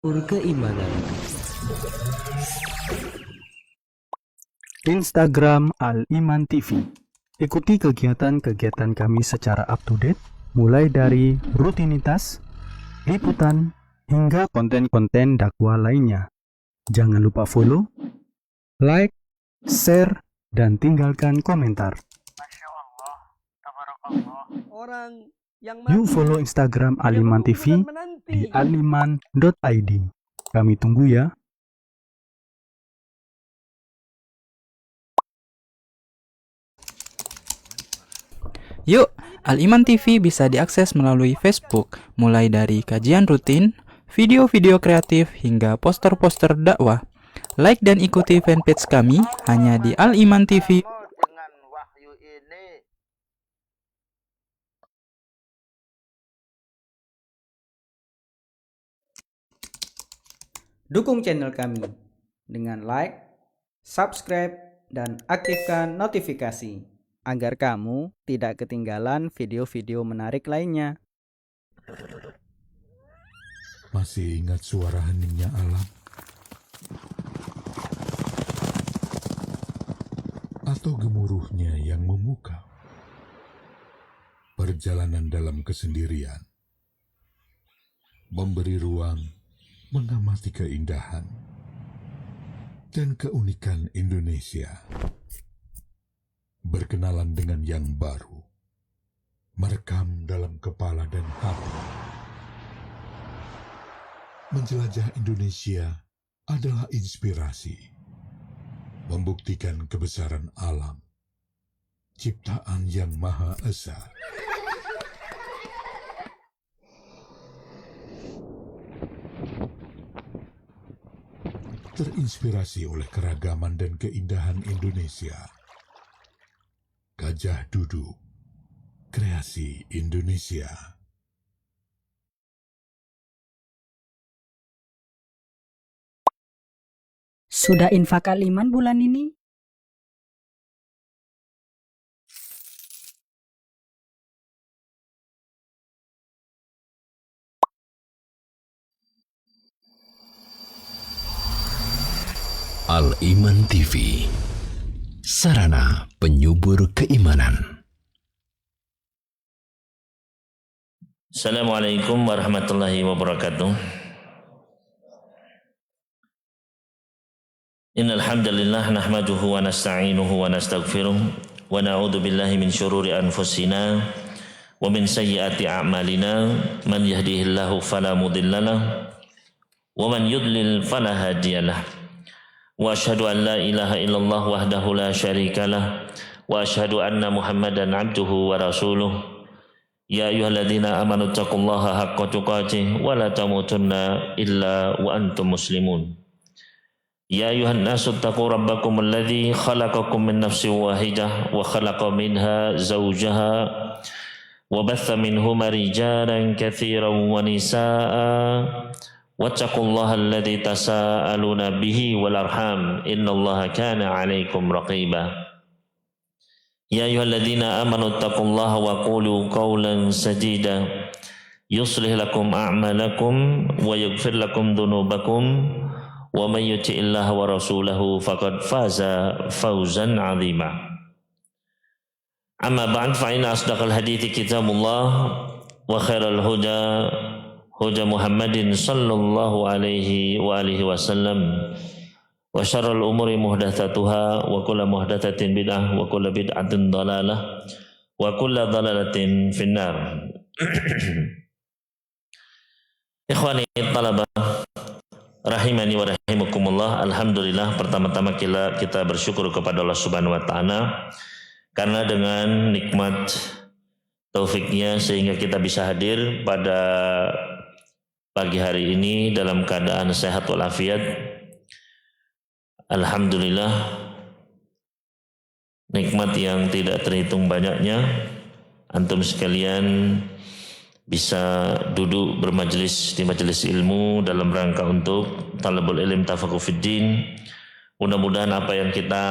Keimanan. Instagram Al-Iman TV. Ikuti kegiatan-kegiatan kami secara up-to-date, mulai dari rutinitas, liputan, hingga konten-konten dakwah lainnya. Jangan lupa follow, like, share, dan tinggalkan komentar. Masya Allah, tabarakallah. Orang yang Yuk follow Instagram Al-Iman TV di aliman.id. Kami tunggu ya. Yuk, Al-Iman TV bisa diakses melalui Facebook, mulai dari kajian rutin, video-video kreatif, hingga poster-poster dakwah. Like dan ikuti fanpage kami hanya di Al-Iman TV. dengan wahyu ini. Dukung channel kami dengan like, subscribe, dan aktifkan notifikasi agar kamu tidak ketinggalan video-video menarik lainnya. Masih ingat suara heningnya alam? Atau gemuruhnya yang memukau? Perjalanan dalam kesendirian, memberi ruang, mengamati keindahan dan keunikan Indonesia. Berkenalan dengan yang baru, merekam dalam kepala dan hati. Menjelajah Indonesia adalah inspirasi, membuktikan kebesaran alam, ciptaan yang Maha Esa. Terinspirasi oleh keragaman dan keindahan Indonesia. Gajah Duduk, kreasi Indonesia. Sudah infak Al-Iman bulan ini? Al-Iman TV, sarana penyubur keimanan. Assalamualaikum warahmatullahi wabarakatuh. Innal hamdalillah nahmaduhu wa nasta'inuhu wa nastaghfiruh wa na'udzu billahi min syururi anfusina wa min sayyiati a'malina. Man yahdihillahu fala mudhillalah wa man yudlil fala hadiyalah. Wa asyhadu an la ilaha illallah wahdahu la syarikalah wa asyhadu anna Muhammadan abduhu wa rasuluh. Ya ayyuhalladzina amanu taqullaha haqqa tuqatih wa la tamutunna illa wa antum muslimun. Ya ayyuhan nasu taqu rabbakum alladzi khalaqakum min nafsin wahidah wa khalaqa minha zawjaha wa batha minhuma rijalan katsiran wa nisaa'a wattaqullaha alladzi tasaaluna bihi wal arham innallaha kana 'alaikum raqiba. Ya ayyuhalladzina amanu taqullaha wa qulu qawlan sadida yuslih lakum a'malakum wa yaghfir lakum dhunubakum wa may yuti'illaha wa rasulahu faqad faza fawzan 'azima. Amma ba'd, fa inna asdaqal hadithi kitabullah wa khairal huda huda Muhammadin sallallahu alaihi wa alihi wasallam wa syarrul umuri muhdatsatuha wa kullu muhdatsatin bid'ah wa kullu bid'atin dhalalah wa kullu dhalalatin finnar. Ikhwani talabah rahimani wa rahimakumullah. Alhamdulillah, pertama-tama kita bersyukur kepada Allah Subhanahu wa taala karena dengan nikmat taufiknya sehingga kita bisa hadir pada pagi hari ini dalam keadaan sehat walafiat. Alhamdulillah, nikmat yang tidak terhitung banyaknya. Antum sekalian bisa duduk bermajelis di majelis ilmu dalam rangka untuk talabul ilm tafaqquh fiddin. Mudah-mudahan apa yang kita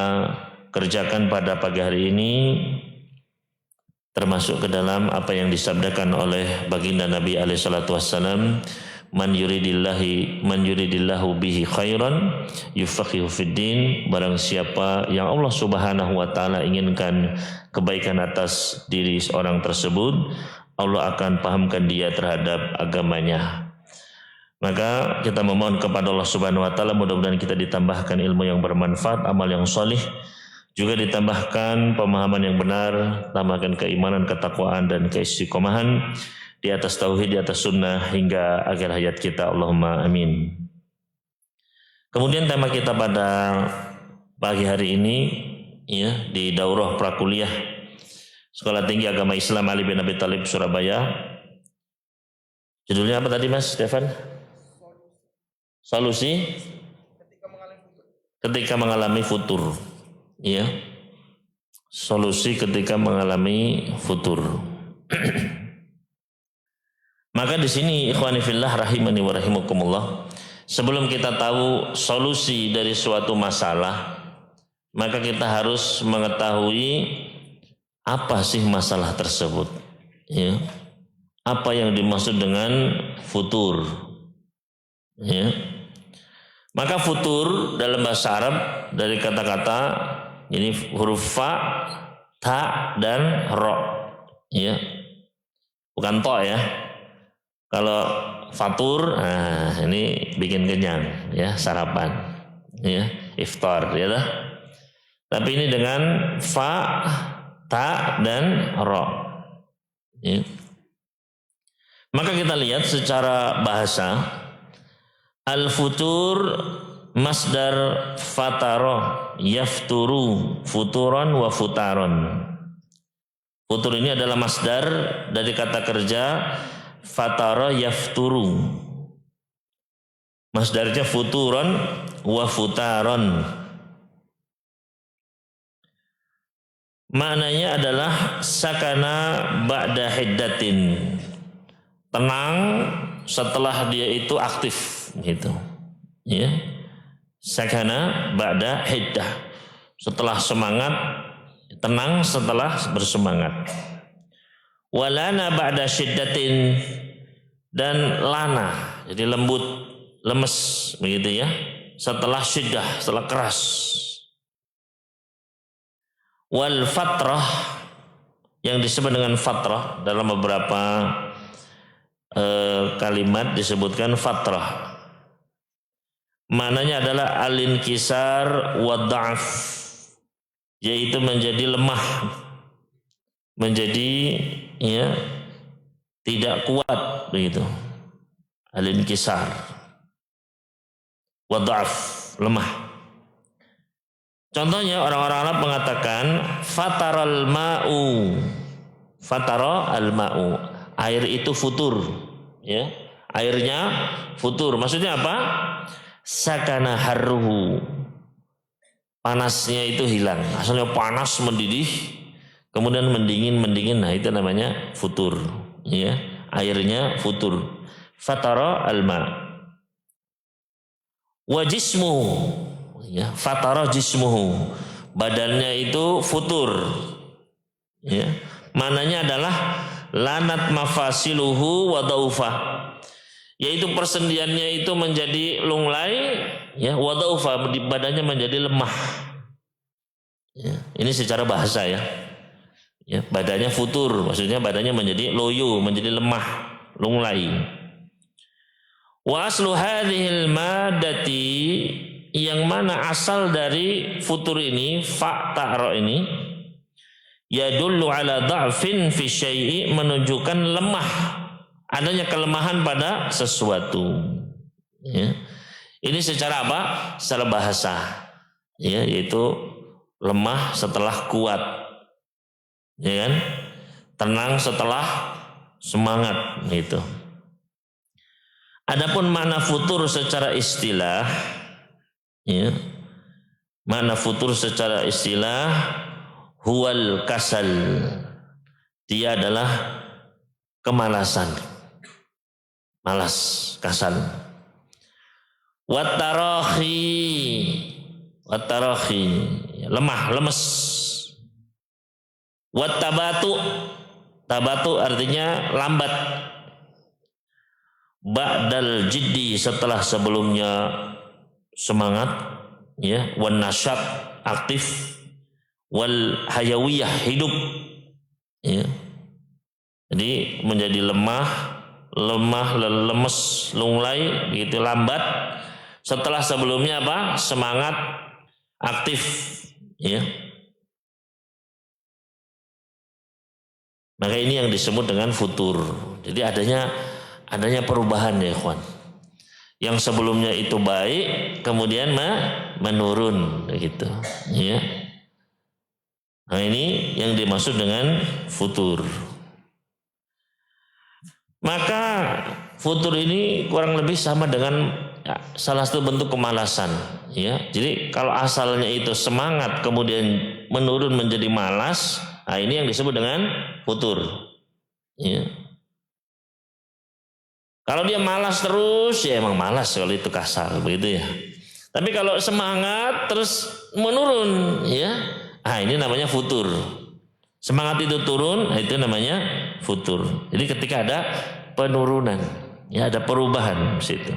kerjakan pada pagi hari ini termasuk ke dalam apa yang disabdakan oleh baginda Nabi alaihi salatu wassalam, man yuridillahu bihi khairan yufaqihu fid din. Barang siapa yang Allah Subhanahu wa taala inginkan kebaikan atas diri seorang tersebut, Allah akan pahamkan dia terhadap agamanya. Maka kita memohon kepada Allah Subhanahu wa taala, mudah-mudahan kita ditambahkan ilmu yang bermanfaat, amal yang solih, juga ditambahkan pemahaman yang benar, tambahkan keimanan, ketakwaan dan keistiqomahan di atas tauhid, di atas sunnah hingga akhir hayat kita. Allahumma amin. Kemudian tema kita pada pagi hari ini ya, di daurah prakuliah Sekolah Tinggi Agama Islam Ali bin Abi Thalib Surabaya. Judulnya apa tadi Mas Stefan? Solusi ketika mengalami futur. Ya. Solusi ketika mengalami futur. Maka di sini ikhwani fillah rahimani wa rahimakumullah, sebelum kita tahu solusi dari suatu masalah, maka kita harus mengetahui apa sih masalah tersebut, ya. Apa yang dimaksud dengan futur, ya. Maka futur dalam bahasa Arab dari kata-kata ini huruf fa, ta dan ro, ya. Bukan to ya. Kalau fatur, nah ini bikin kenyang, ya, sarapan, ya, iftar, ya lah. Tapi ini dengan fa, ta dan ro. Ya. Maka kita lihat secara bahasa, al-futur masdar fataro yafturu futuron wa futaron. Futur ini adalah masdar dari kata kerja fatara yafturu. Masdarnya futuron wa futaron. Maknanya adalah sakana ba'da hiddatin, tenang setelah dia itu aktif gitu. Ya. Sakana ba'da hiddah, setelah semangat, tenang setelah bersemangat. Walana ba'da syiddatin, dan lana, jadi lembut, lemes begitu ya, setelah syiddah, setelah keras. Wal fatrah, yang disebut dengan fatrah dalam beberapa kalimat disebutkan fatrah. Maknanya adalah al-inkisar wa dha'af, yaitu menjadi lemah, menjadi ya tidak kuat begitu. Al-inkisar wa dha'af, lemah. Contohnya orang-orang Arab mengatakan fataral ma'u, fatara al-ma'u, air itu futur, ya. Airnya futur. Maksudnya apa? Sakana harruhu, panasnya itu hilang. Asalnya panas mendidih, kemudian mendingin. Nah, itu namanya futur, ya. Airnya futur. Fatara al-ma. Wa jismuhu, ya, fatara jismuhu, badannya itu futur, ya. Mananya adalah lanat mafasiluhu wa daufa, yaitu persendiannya itu menjadi lunglai, ya, wa daufa, badannya menjadi lemah, ya. Ini secara bahasa ya. Ya, badannya futur, maksudnya badannya menjadi loyo, menjadi lemah, lunglai. Wa aslu hadhil madati, yang mana asal dari futur ini, fa ta'ra ini, yadullu ala dha'fin fi syai'i, menunjukkan lemah, adanya kelemahan pada sesuatu, ya. Ini secara apa? Secara bahasa, ya, yaitu lemah setelah kuat, ya kan? Tenang setelah semangat gitu. Adapun makna futur secara istilah, ya, makna futur secara istilah huwal kasal, dia adalah kemalasan, malas, kasal. Wattarahi, lemah, lemes. Wattabatu, tabatu artinya lambat. ba'dal jiddi, setelah sebelumnya semangat, ya, wan nasyat, aktif, wal hayawiyah, hidup, ya. Jadi menjadi lemah, lemes, lunglai, begitu, lambat. Setelah sebelumnya apa? Semangat, aktif, ya. Maka ini yang disebut dengan futur. Jadi adanya perubahan ya ikhwan. Yang sebelumnya itu baik, kemudian menurun, gitu, ya. Nah ini yang dimaksud dengan futur. Maka futur ini kurang lebih sama dengan salah satu bentuk kemalasan, ya. Jadi kalau asalnya itu semangat kemudian menurun menjadi malas, nah ini yang disebut dengan futur, ya. Kalau dia malas terus, ya emang malas, kalau itu kasar begitu ya. Tapi kalau semangat terus menurun, ya, nah ini namanya futur. Semangat itu turun, nah itu namanya futur. Jadi ketika ada penurunan, ya, ada perubahan di situ.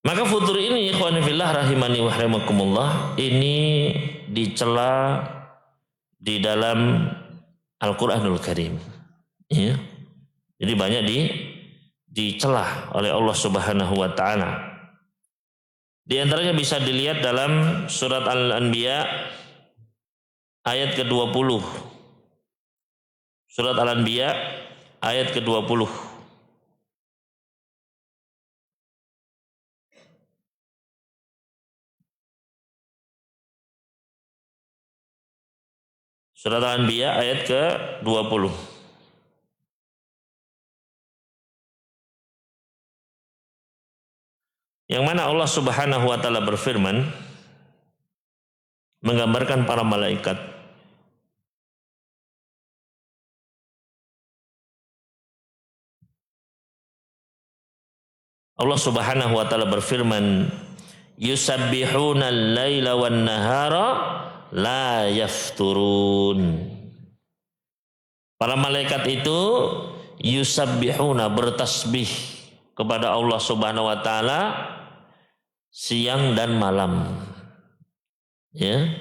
Maka futur ini, ikhwan fillah rahimani wa rahimakumullah, ini dicela di dalam Al-Qur'anul Karim, ya. Jadi banyak dicela oleh Allah Subhanahu wa taala. Di antaranya bisa dilihat dalam surat Al-Anbiya ayat ke-20. Surat Al-Anbiya ayat ke-20. Surat Al-Anbiya ayat ke-20. Yang mana Allah Subhanahu wa taala berfirman menggambarkan para malaikat. Allah Subhanahu wa taala berfirman, yusabbihuna al-laila wan nahara la yafturun. Para malaikat itu yusabbihuna, bertasbih kepada Allah Subhanahu wa taala siang dan malam, ya.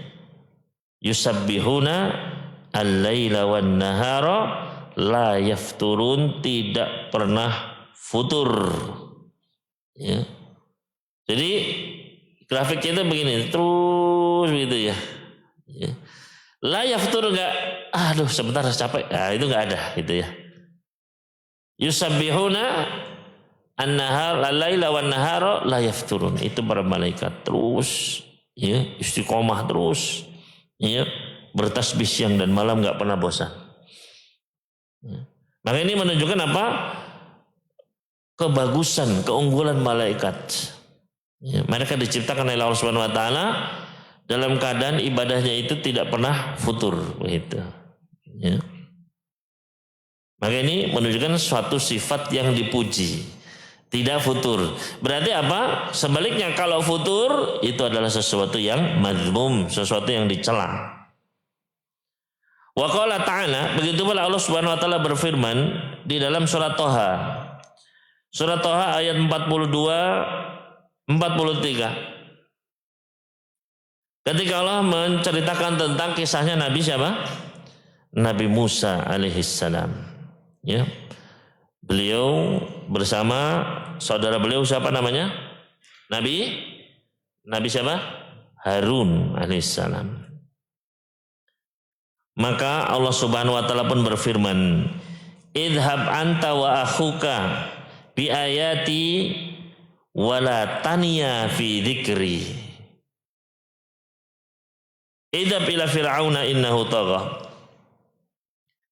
Yusabbihuna al-laila wan nahara la yafturun, tidak pernah futur, ya. Jadi grafiknya itu begini terus gitu ya, ya. La yaftur, enggak, aduh sebentar capek, nah, itu enggak ada gitu ya. Yusabbihuna an-nahar al-laila wan nahara la yafturun, itu para malaikat terus, ya, istiqomah terus, ya, bertasbih siang dan malam, enggak pernah bosan, ya. Maka ini menunjukkan apa? Kebagusan, keunggulan malaikat, ya. Mereka diciptakan oleh Allah Subhanahu wa taala dalam keadaan ibadahnya itu tidak pernah futur, begitu, ya. Maka ini menunjukkan suatu sifat yang dipuji, tidak futur. Berarti apa? Sebaliknya, kalau futur itu adalah sesuatu yang madzmum, sesuatu yang dicela. Wa qala ta'ala, begitu pula Allah Subhanahu wa taala berfirman di dalam surat Thaha. Surat Thaha ayat 42-43. Ketika Allah menceritakan tentang kisahnya Nabi siapa? Nabi Musa alaihissalam, ya. Beliau bersama saudara beliau siapa namanya? Nabi siapa? Harun alaihissalam. Maka Allah Subhanahu wa taala pun berfirman, idhab anta wa akhuka bi ayati wala taniya fi dzikri. Idhab ila fir'auna innahu tagha.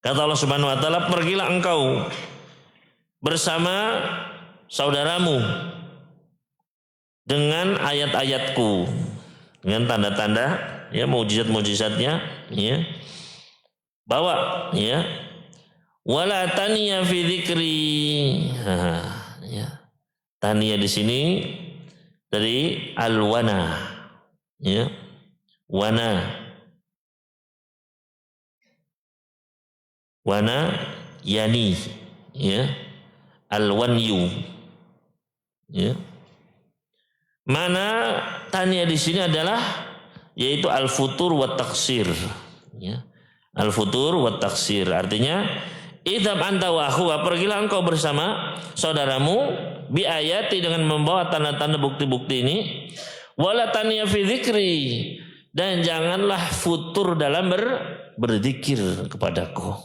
Kata Allah Subhanahu wa taala, pergilah engkau bersama saudaramu dengan ayat-ayatku, dengan tanda-tanda, ya, mukjizat-mukjizatnya, ya. Bawa, ya. Wala taniya fi dzikri. Ya. Taniya di sini dari alwana, ya. Wana yani, ya. Al-wanyu. Ya. Mana tanya di sini adalah yaitu al-futur wa taksir. Ya. Al-futur wa taksir artinya idhab anta wa akhuwa, pergilah engkau bersama saudaramu bi ayati, dengan membawa tanda-tanda bukti-bukti ini, wala taniya fi dzikri, dan janganlah futur dalam berzikir kepadaku.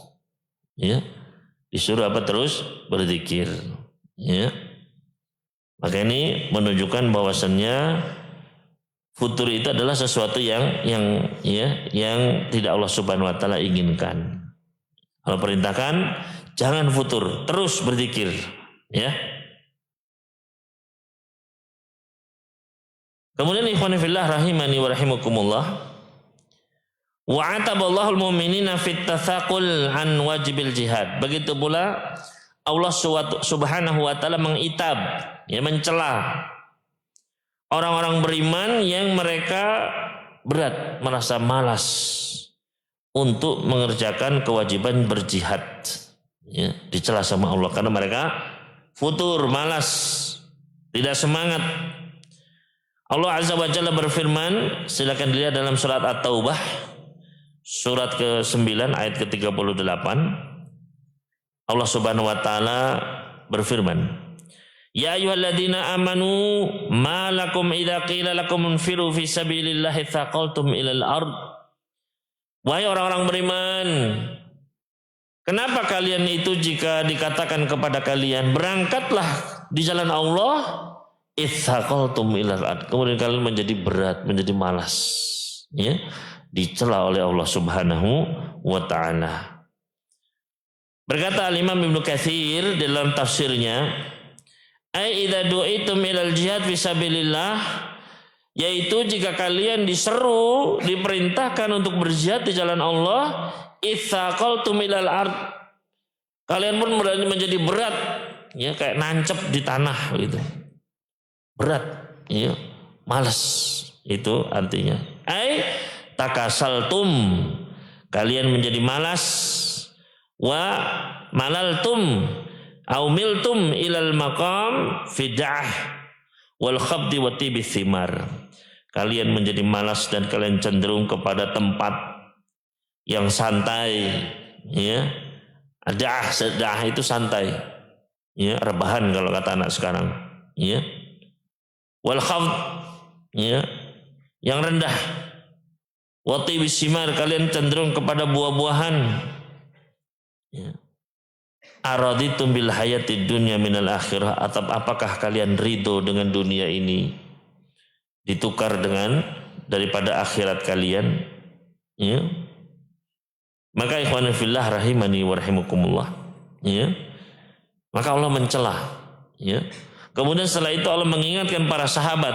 Ya. Disuruh apa? Terus berzikir. Ya. Maka ini menunjukkan bahwasannya futur itu adalah sesuatu yang tidak Allah Subhanahu wa taala inginkan. Allah perintahkan jangan futur, terus berzikir, ya. Kemudian ikhwani fillah rahimani wa rahimakumullah, wa ataballahu al-mu'minina fit tathaqul an wajibil jihad. Begitu pula Allah Subhanahu wa taala mengitab, ya, mencela orang-orang beriman yang mereka berat, merasa malas untuk mengerjakan kewajiban berjihad. Ya, dicela sama Allah karena mereka futur, malas, tidak semangat. Allah Azza wa Jalla berfirman, silakan dilihat dalam surat At-Taubah, surat ke-9 ayat ke-38. Allah Subhanahu wa taala berfirman, ya ayyuhalladzina amanu ma lakum idza qila lakum infiru fi sabilillahi tsaqaltum ilal ard. Wahai orang-orang beriman, kenapa kalian itu jika dikatakan kepada kalian berangkatlah di jalan Allah, tsaqaltum ilal ard, kemudian kalian menjadi berat, menjadi malas, ya, dicela oleh Allah Subhanahu wa taala. Berkata Imam Ibnu Katsir dalam tafsirnya, ai idza du'itum ilal jihad fisabilillah, yaitu jika kalian diseru, diperintahkan untuk berjihad di jalan Allah, itsaqaltum ilal ard, kalian pun menjadi berat, ya, kayak nancep di tanah gitu. Berat, ya, malas, itu artinya. Ai takasaltum, kalian menjadi malas, wa malaltum au miltum ilal maqam fidah wal khabdi wa tibi thimar, kalian menjadi malas dan kalian cenderung kepada tempat yang santai, ya. Dah itu santai, ya, rebahan kalau kata anak sekarang, ya. Wal khafd, ya, yang rendah. Wa tibi thimar, kalian cenderung kepada buah-buahan. Ya. Araditum bil hayatid dunya minal akhirah, atau apakah kalian ridho dengan dunia ini ditukar dengan daripada akhirat kalian, ya. Maka ikhwan fillah rahimani wa rahimakumullah, ya, maka Allah mencela, ya. Kemudian setelah itu Allah mengingatkan para sahabat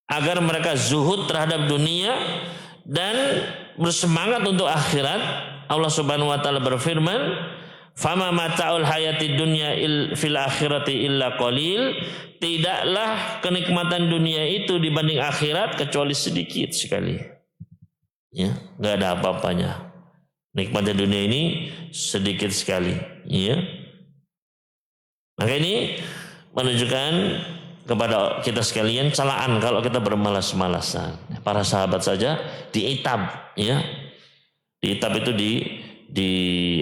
agar mereka zuhud terhadap dunia dan bersemangat untuk akhirat. Allah Subhanahu wa taala berfirman, fama mata'ul hayatid dunya fil akhirati illa qalil, tidaklah kenikmatan dunia itu dibanding akhirat kecuali sedikit sekali, ya, enggak ada apa-apanya. Nikmatnya dunia ini sedikit sekali, ya. Maka ini menunjukkan kepada kita sekalian celaan kalau kita bermalas-malasan. Para sahabat saja diitab, ya. Diitab itu di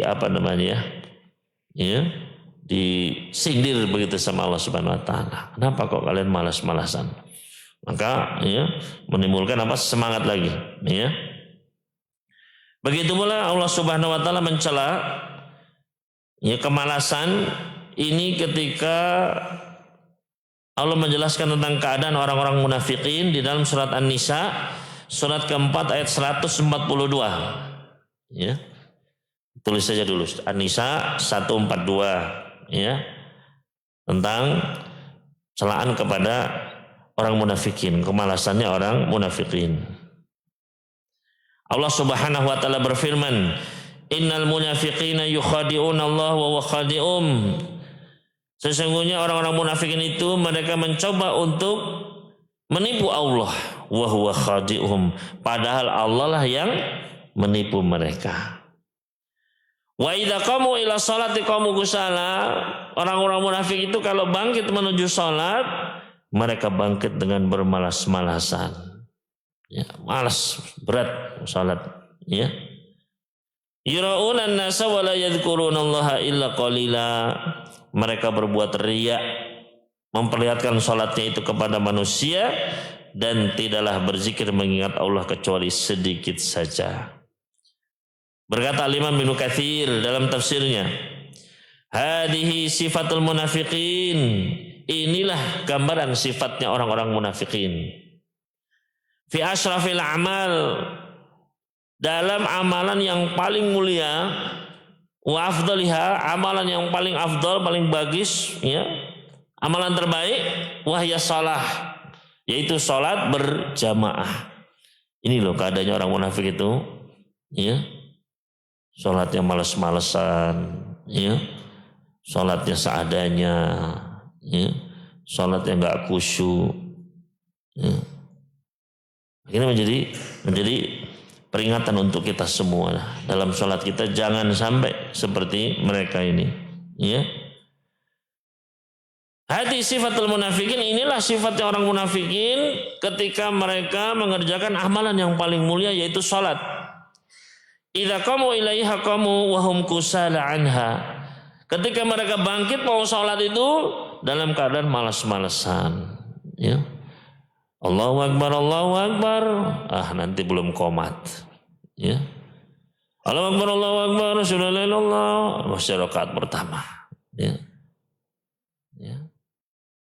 apa namanya, ya, disindir begitu sama Allah Subhanahu wa taala. Kenapa kok kalian malas-malasan? Maka, ya, menimbulkan apa? Semangat lagi, ya. Begitu pula Allah Subhanahu wa taala mencela, ya, kemalasan ini ketika Allah menjelaskan tentang keadaan orang-orang munafikin di dalam surat An-Nisa surat keempat ayat 142. Ya. Tulis saja dulu An-Nisa 142, ya. Tentang celaan kepada orang munafikin, kemalasannya orang munafikin. Allah Subhanahu wa taala berfirman, innal munafiqina yukhadi'una Allah wa huwa khadi'um. Sesungguhnya orang-orang munafikin itu mereka mencoba untuk menipu Allah, wa huwa khadi'um, padahal Allah lah yang menipu mereka. Wa idza qamu ila sholati qamu kusala. Orang-orang munafik itu kalau bangkit menuju salat, mereka bangkit dengan bermalas-malasan. Ya, malas, berat salat, ya. Yura'una an-nasa wa la yadhkurunallaha illa qalila. Mereka berbuat riya, memperlihatkan salatnya itu kepada manusia dan tidaklah berzikir mengingat Allah kecuali sedikit saja. Berkata Imam Ibnu Katsir dalam tafsirnya, hadhihi sifatul munafiqin. Inilah gambaran sifatnya orang-orang munafikin. Fi asyrafil amal, dalam amalan yang paling mulia, wa afdaliha, amalan yang paling afdal, paling bagus, ya. Amalan terbaik, wahya salah, yaitu salat berjamaah. Ini loh keadaannya orang munafik itu, ya. Salatnya malas-malesan, ya. Salatnya seadanya, ya. Salatnya enggak khusyuk, ya. Ini menjadi peringatan untuk kita semua dalam salat kita, jangan sampai seperti mereka ini, ya. Hati sifatul munafikin, inilah sifatnya orang munafikin ketika mereka mengerjakan amalan yang paling mulia yaitu salat. Idza qamu ilaiha qamu wa hum kusala anha. Ketika mereka bangkit mau salat itu dalam keadaan malas-malesan, ya. Allahu akbar, Allahu akbar. Nanti belum qomat, ya. Allahu akbar, Allahu akbar, asyhadu an la ilaha illallah, masih rakaat pertama, ya. Ya.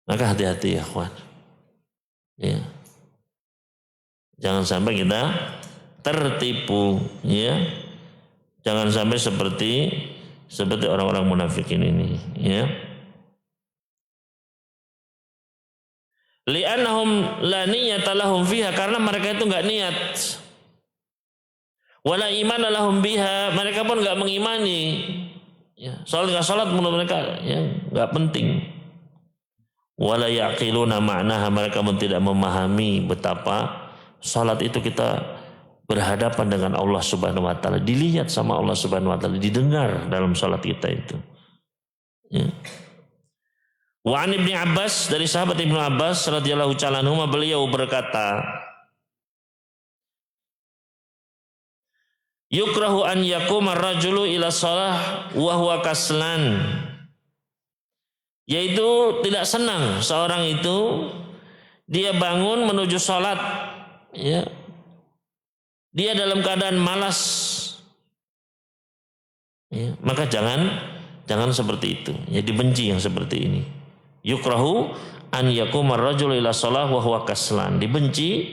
Maka hati-hati ya kawan, ya. Jangan sampai kita tertipu, ya. Jangan sampai seperti orang-orang munafikin ini, ya. Li'annahum la niyata lahum fiha, karena mereka itu enggak niat. Wala iman lahum biha, mereka pun enggak mengimani. Ya, salat enggak salat menurut mereka ya enggak penting. Wala yaqiluna ma'naha, mereka pun tidak memahami betapa salat itu kita berhadapan dengan Allah Subhanahu wa taala, dilihat sama Allah Subhanahu wa taala, didengar dalam salat kita itu. Ya. Wa an Ibnu Abbas, dari sahabat Ibnu Abbas radhiyallahu ta'ala anhu, beliau berkata, yukrahu an yaquma ar-rajulu ila shalah wa huwa kaslan. Yaitu tidak senang seorang itu dia bangun menuju salat, ya. Dia dalam keadaan malas, ya. Maka jangan seperti itu, ya, dibenci yang seperti ini. Yukrahu an yaquma ar-rajulu ila shalah wa huwa kaslan. Dibenci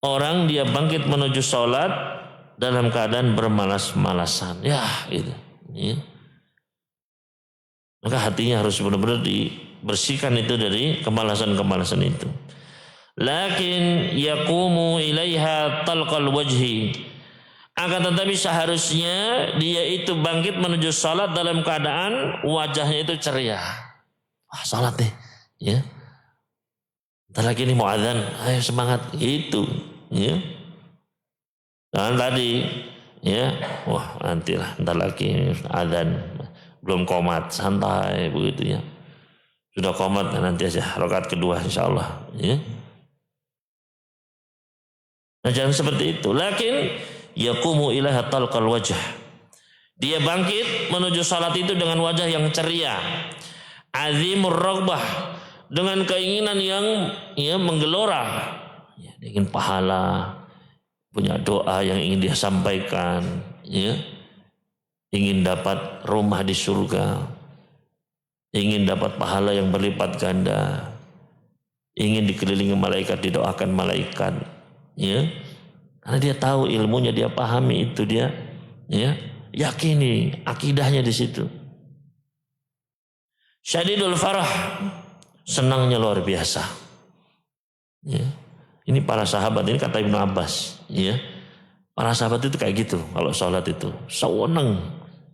orang dia bangkit menuju salat dalam keadaan bermalas-malasan, ya, gitu, ya. Maka hatinya harus benar-benar dibersihkan itu dari kemalasan-kemalasan itu. Lakin yaqumu ilaiha talqal wajhi. Akan tetapi seharusnya dia itu bangkit menuju salat dalam keadaan wajahnya itu ceria. Salat deh, ya. Entar lagi ini mau adzan, ayo semangat, gitu, ya. Dan tadi, ya, wah nantilah, entar lagi adzan. Belum qomat, santai begitu, ya. Sudah qomat nanti aja rakaat kedua insyaallah, ya. Nah, jangan seperti itu. Lakin yaqumu ilaiha talqal wajh. Dia bangkit menuju salat itu dengan wajah yang ceria. Azimur raghbah, dengan keinginan yang, ya, menggelora. Ya, dia ingin pahala, punya doa yang ingin dia sampaikan, ya. Ingin dapat rumah di surga, ingin dapat pahala yang berlipat ganda, ingin dikelilingi malaikat, didoakan malaikat, ya. Karena dia tahu ilmunya, dia pahami itu, dia, ya, yakini akidahnya di situ. Syadidul farah, senangnya luar biasa, ya. Ini para sahabat, ini kata Ibnu Abbas, ya. Para sahabat itu kayak gitu kalau sholat itu, senang,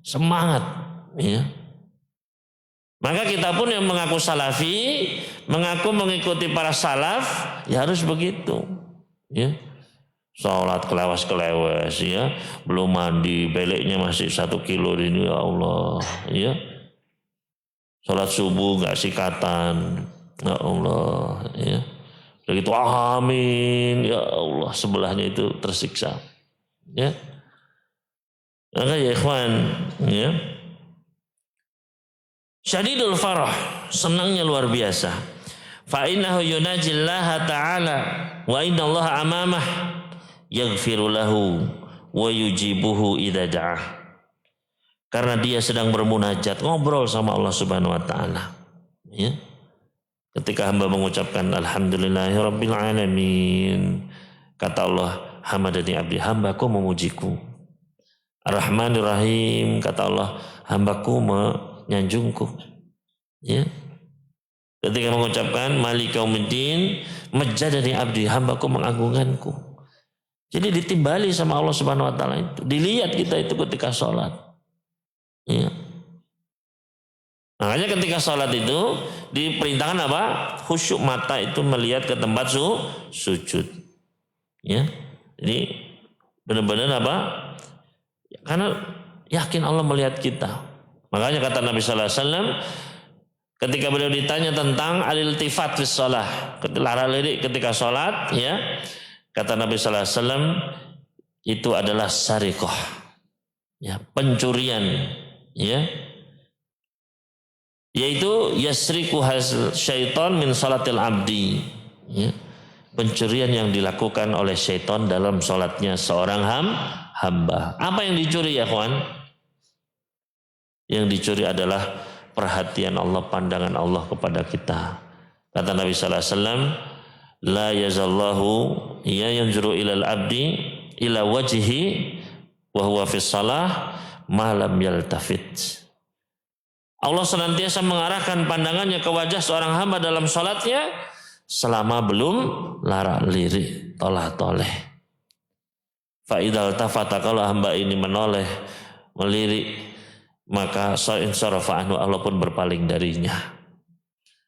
semangat, ya. Maka kita pun yang mengaku salafi, mengaku mengikuti para salaf, ya harus begitu, ya. Sholat kelewas-kelewes ya, belum mandi, beleknya masih 1 kilo ini, ya Allah ya. Sholat subuh nggak sikatan, ya Allah ya. Begitu amin, ya Allah, sebelahnya itu tersiksa ya. Maka ya ikhwan ya, syadidul farah, senangnya luar biasa. Fa innahu yunajillaha ta'ala wa innallaha amamah yaghfiru lahu wa yujibuhu idza da'ah. Karena dia sedang bermunajat, ngobrol sama Allah Subhanahu wa taala. Ya. Ketika hamba mengucapkan alhamdulillahirabbil alamin, kata Allah, hamadani abdi, hambaku memujiku. Ar-Rahmanir Rahim, kata Allah, hambaku menyanjungku. Ya. Ketika mengucapkan Malik Yaumiddin, majjadani abdi, hambaku mengagungkanku. Jadi ditimbali sama Allah Subhanahu wa taala itu. Dilihat kita itu ketika sholat. Ya. Makanya ketika sholat itu diperintahkan apa? Khusyuk, mata itu melihat ke tempat sujud. Ya. Jadi benar-benar apa? Karena yakin Allah melihat kita. Makanya kata Nabi sallallahu alaihi wasallam ketika beliau ditanya tentang al-iltifat fis shalah, lara lirik ketika sholat, ya. Kata Nabi sallallahu alaihi wasallam itu adalah sariqah. Ya, pencurian, ya. Yaitu yasriku hasil syaitan min salatil abdi, ya. Pencurian yang dilakukan oleh syaitan dalam sholatnya seorang hamba. Apa yang dicuri ya kawan? Yang dicuri adalah perhatian Allah, pandangan Allah kepada kita. Kata Nabi sallallahu alaihi wasallam, la yazallahu ya yanzuru ilal abdi ila wajhi wa huwa fis shalah ma lam yaltafit. Allah senantiasa mengarahkan pandangannya ke wajah seorang hamba dalam salatnya selama belum larak lirik, tolah-toleh. Fa idzal tafata, kalau hamba ini menoleh, melirik, maka sarafa anhu, Allah pun berpaling darinya.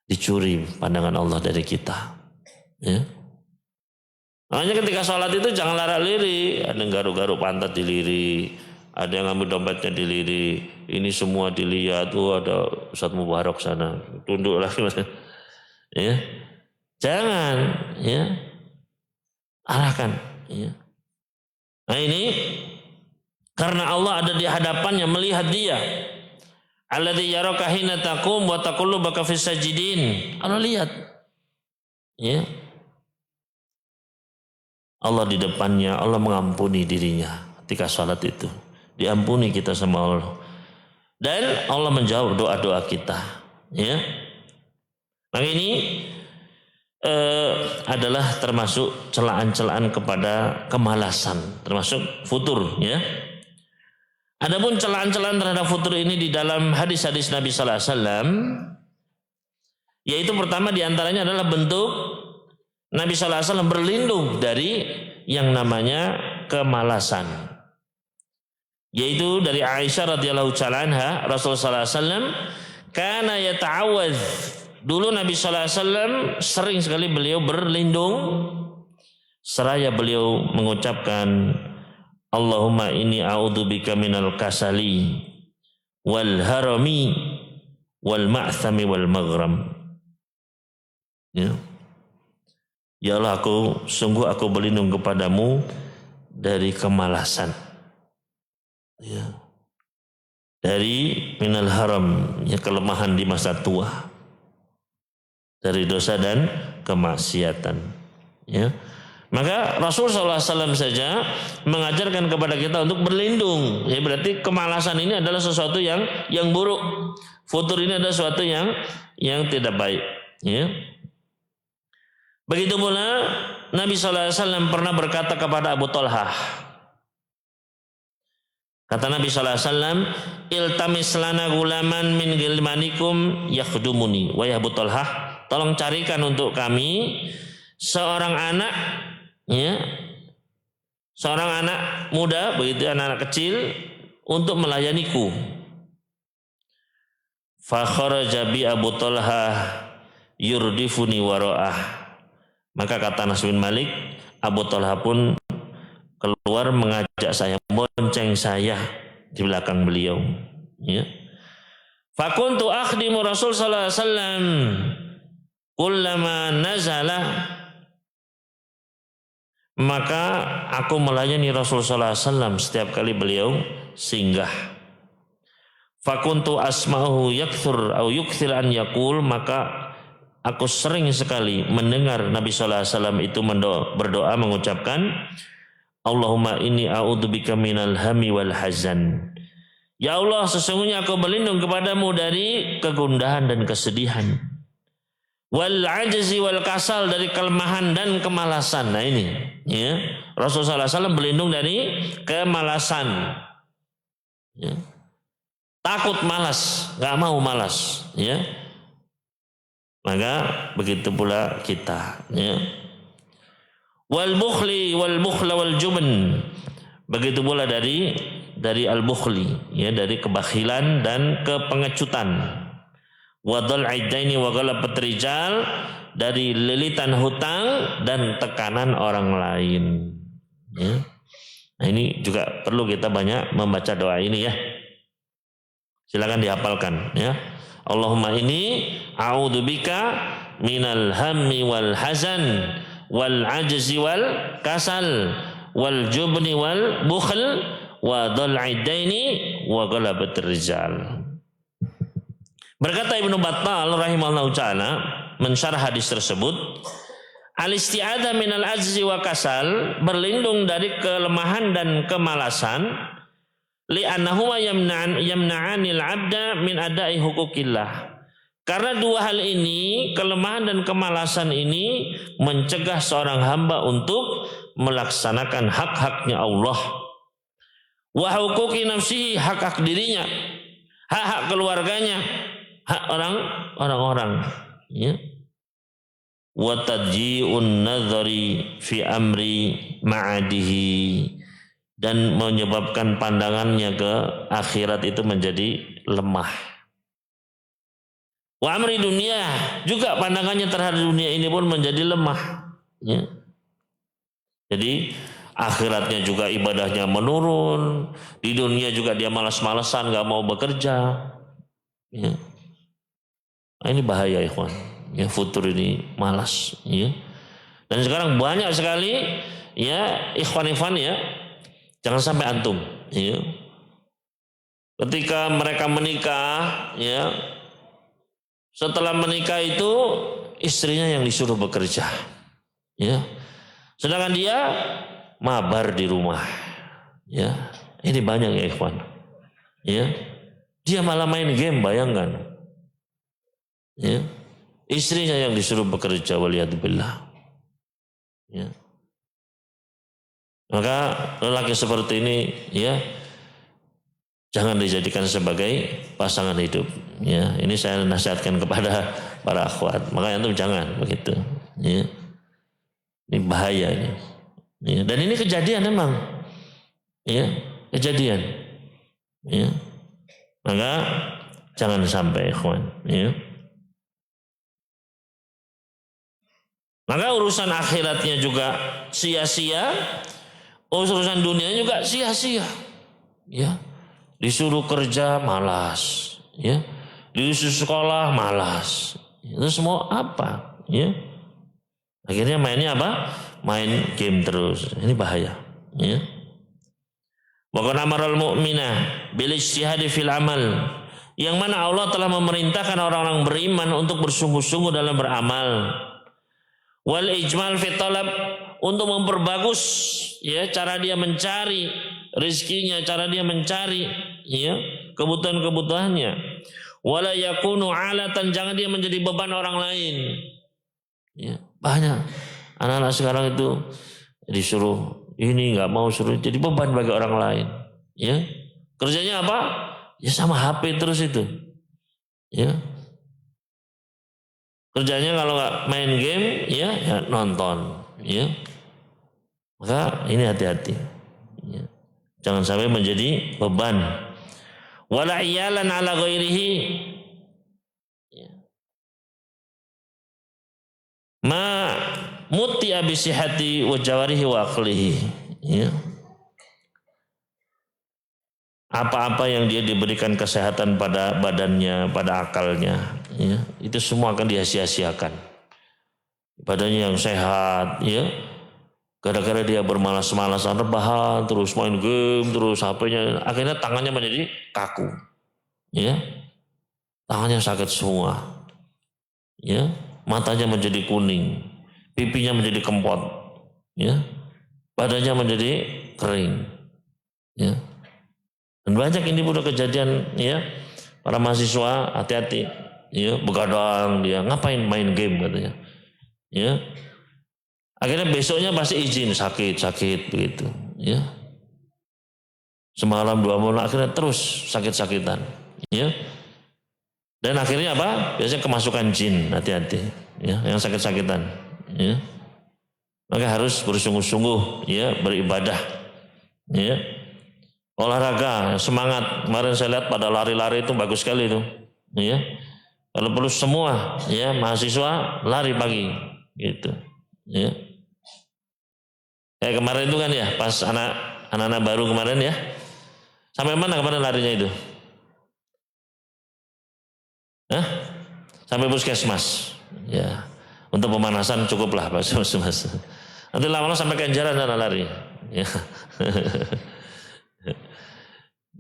Dicuri pandangan Allah dari kita. Ya. Makanya ketika sholat itu jangan larak lirik. Ada yang garuk-garuk pantat dilirik, ada yang ngambil dompetnya dilirik. Ini semua dilihat. Tuh ada Ustaz Mubarak sana, tunduk lagi. Ya. Jangan, ya. Arahkan, ya. Nah ini karena Allah ada di hadapannya, melihat dia. Alladzi yaraka hina taqum wa taqallubaka fis sajidin. Allah lihat. Ya. Allah di depannya, Allah mengampuni dirinya ketika salat itu. Diampuni kita sama Allah. Dan Allah menjawab doa-doa kita, ya. Nah ini adalah termasuk celaan-celaan kepada kemalasan, termasuk futur, ya. Adapun celaan-celaan terhadap futur ini di dalam hadis-hadis Nabi sallallahu alaihi wasallam, yaitu pertama diantaranya adalah bentuk Nabi sallallahu alaihi wasallam berlindung dari yang namanya kemalasan. Yaitu dari Aisyah radhiyallahu taala anha, Rasulullah sallallahu alaihi wasallam kana yata'awwadz. Dulu Nabi sallallahu alaihi wasallam sering sekali beliau berlindung seraya beliau mengucapkan Allahumma inni a'udzubika minal kasali wal harami wal ma'thami wal maghram. Ya. Ya Allah, sungguh aku berlindung kepadamu dari kemalasan. Ya. Dari minal haram, ya, kelemahan di masa tua. Dari dosa dan kemaksiatan, ya. Maka Rasul SAW saja mengajarkan kepada kita untuk berlindung. Ya, berarti kemalasan ini adalah sesuatu yang buruk. Futur ini adalah sesuatu yang tidak baik. Ya. Begitu pula Nabi SAW pernah berkata kepada Abu Talhah. Kata Nabi SAW, iltamis lana gulaman min gilmanikum yakhdumuni. Wahai Abu Talhah, tolong carikan untuk kami seorang anak, ya, seorang anak muda, begitu, anak kecil untuk melayaniku. Fa kharaja bi Abu Talhah yurdifuni wara'ah. Maka kata Anas bin Malik, Abu Talhah pun keluar mengajak saya, bonceng saya di belakang beliau. Ya. Fakuntu akhdimu Rasul sallallahu alaihi wasallam kullama nazala, maka aku melayani Rasul sallallahu alaihi wasallam setiap kali beliau singgah. Fakuntu asma'uhu yakthur au yukthir an yaqul, maka aku sering sekali mendengar Nabi sallallahu alaihi wasallam itu berdoa mengucapkan, Allahumma inni a'udzubika minal hammi wal hazan. Ya Allah, sesungguhnya aku berlindung kepadamu dari kegundahan dan kesedihan. Wal ajzi wal kasal, dari kelemahan dan kemalasan. Nah ini, ya. Rasulullah SAW berlindung dari kemalasan. Ya. Takut malas, nggak mau malas, ya. Maka begitu pula kita, ya. Wal bukhli wal bukhla wal jubn, begitu pula dari al-bukhli, ya, dari kebakhilan dan kepengecutan. Wadal aidaini wa ghalabat rijal, dari lilitan hutang dan tekanan orang lain. Ya. Nah ini juga perlu kita banyak membaca doa ini, ya. Silakan dihafalkan, ya. Allahumma inni a'udzubika minal hammi wal hazan wal ajzi wal kasal wal jubni wal bukhl wa dhal'i daini wa ghalabatir rijal. Berkata Ibnu Battal rahimahullahu taala mensyarah hadis tersebut, al-isti'adzah minal ajzi wa kasal, berlindung dari kelemahan dan kemalasan, li'annahuma yamna'anil 'abda min ada'i hukukillah. Karena dua hal ini, kelemahan dan kemalasan ini, mencegah seorang hamba untuk melaksanakan hak-haknya Allah. Wa hukuki nafsihi, hak-hak dirinya, hak-hak keluarganya, hak orang-orang, ya. Wa tadji'un nadhari fi amri ma'adihi, dan menyebabkan pandangannya ke akhirat itu menjadi lemah. Wa amri dunia, juga pandangannya terhadap dunia ini pun menjadi lemah, ya. Jadi akhiratnya juga ibadahnya menurun, di dunia juga dia malas-malasan, gak mau bekerja, ya. Nah, ini bahaya, ikhwan, ya, futur ini malas, ya. Dan sekarang banyak sekali, ya, ikhwan-ikhwan, ya, jangan sampai antum, ya, ketika mereka menikah, ya, setelah menikah itu istrinya yang disuruh bekerja, ya, sedangkan dia mabar di rumah, ya. Ini banyak, ya, ikhwan, ya. Dia malah main game, bayangkan, ya. Istrinya yang disuruh bekerja, waliyadzubillah, ya. Maka lelaki seperti ini, ya, jangan dijadikan sebagai pasangan hidup, ya. Ini saya nasihatkan kepada para akhwat, makanya antum jangan begitu, ya. Ini bahaya ini, ya. Dan ini kejadian memang, ya, kejadian, ya. Maka jangan sampai, ikhwan, ya. Maka urusan akhiratnya juga sia-sia, urusan dunia juga sia-sia, ya. Disuruh kerja malas, ya. Disuruh sekolah malas, itu semua apa, ya. Akhirnya mainnya apa? Main game terus. Ini bahaya, ya. Wa qad amaral mu'mina bil ijtihadi fil amal, yang mana Allah telah memerintahkan orang-orang beriman untuk bersungguh-sungguh dalam beramal. Wal ijmal fi talab, untuk memperbagus, ya, cara dia mencari rezekinya, cara dia mencari, ya, kebutuhan-kebutuhannya. Wala yakunu alatan, jangan dia menjadi beban orang lain, ya. Banyak anak-anak sekarang itu disuruh ini, nggak mau, suruh jadi beban bagi orang lain, ya. Kerjanya apa? Ya sama HP terus itu, ya. Kerjanya kalau nggak main game, ya, ya nonton, ya. Maka ini hati-hati, ya. Jangan sampai menjadi beban. Wala iyalan ala ghairihi, ya. Ma muti abisihati wa jawarihi wa aqlihi, ya. apa-apa yang dia diberikan kesehatan pada badannya, pada akalnya, ya, itu semua akan disia-siakan. Badannya yang sehat, ya, gara-gara dia bermalas-malasan, rebahan, terus main game, terus HP-nya, akhirnya tangannya menjadi kaku, ya, tangannya sakit semua, ya, matanya menjadi kuning, pipinya menjadi kempot, ya, badannya menjadi kering, ya. Dan banyak ini udah kejadian, ya, para mahasiswa hati-hati, ya, begadang dia, ngapain main game katanya, ya. Akhirnya besoknya pasti izin sakit begitu, ya. Semalam 2 malam akhirnya terus sakit-sakitan, ya. Dan akhirnya apa? Biasanya kemasukan jin, hati-hati, ya, yang sakit-sakitan, ya. Maka harus bersungguh-sungguh, ya, beribadah, ya. Olahraga, semangat. Kemarin saya lihat pada lari-lari itu bagus sekali itu, ya. Kalau perlu semua, ya, mahasiswa lari pagi, gitu, ya. Kayak kemarin itu kan, ya, pas anak-anak baru kemarin, ya. Sampai mana kemarin larinya itu? Hah? Sampai puskesmas, ya. Untuk pemanasan cukuplah puskesmas. Nanti lama-lama sampai Kenjaran sana lari, ya.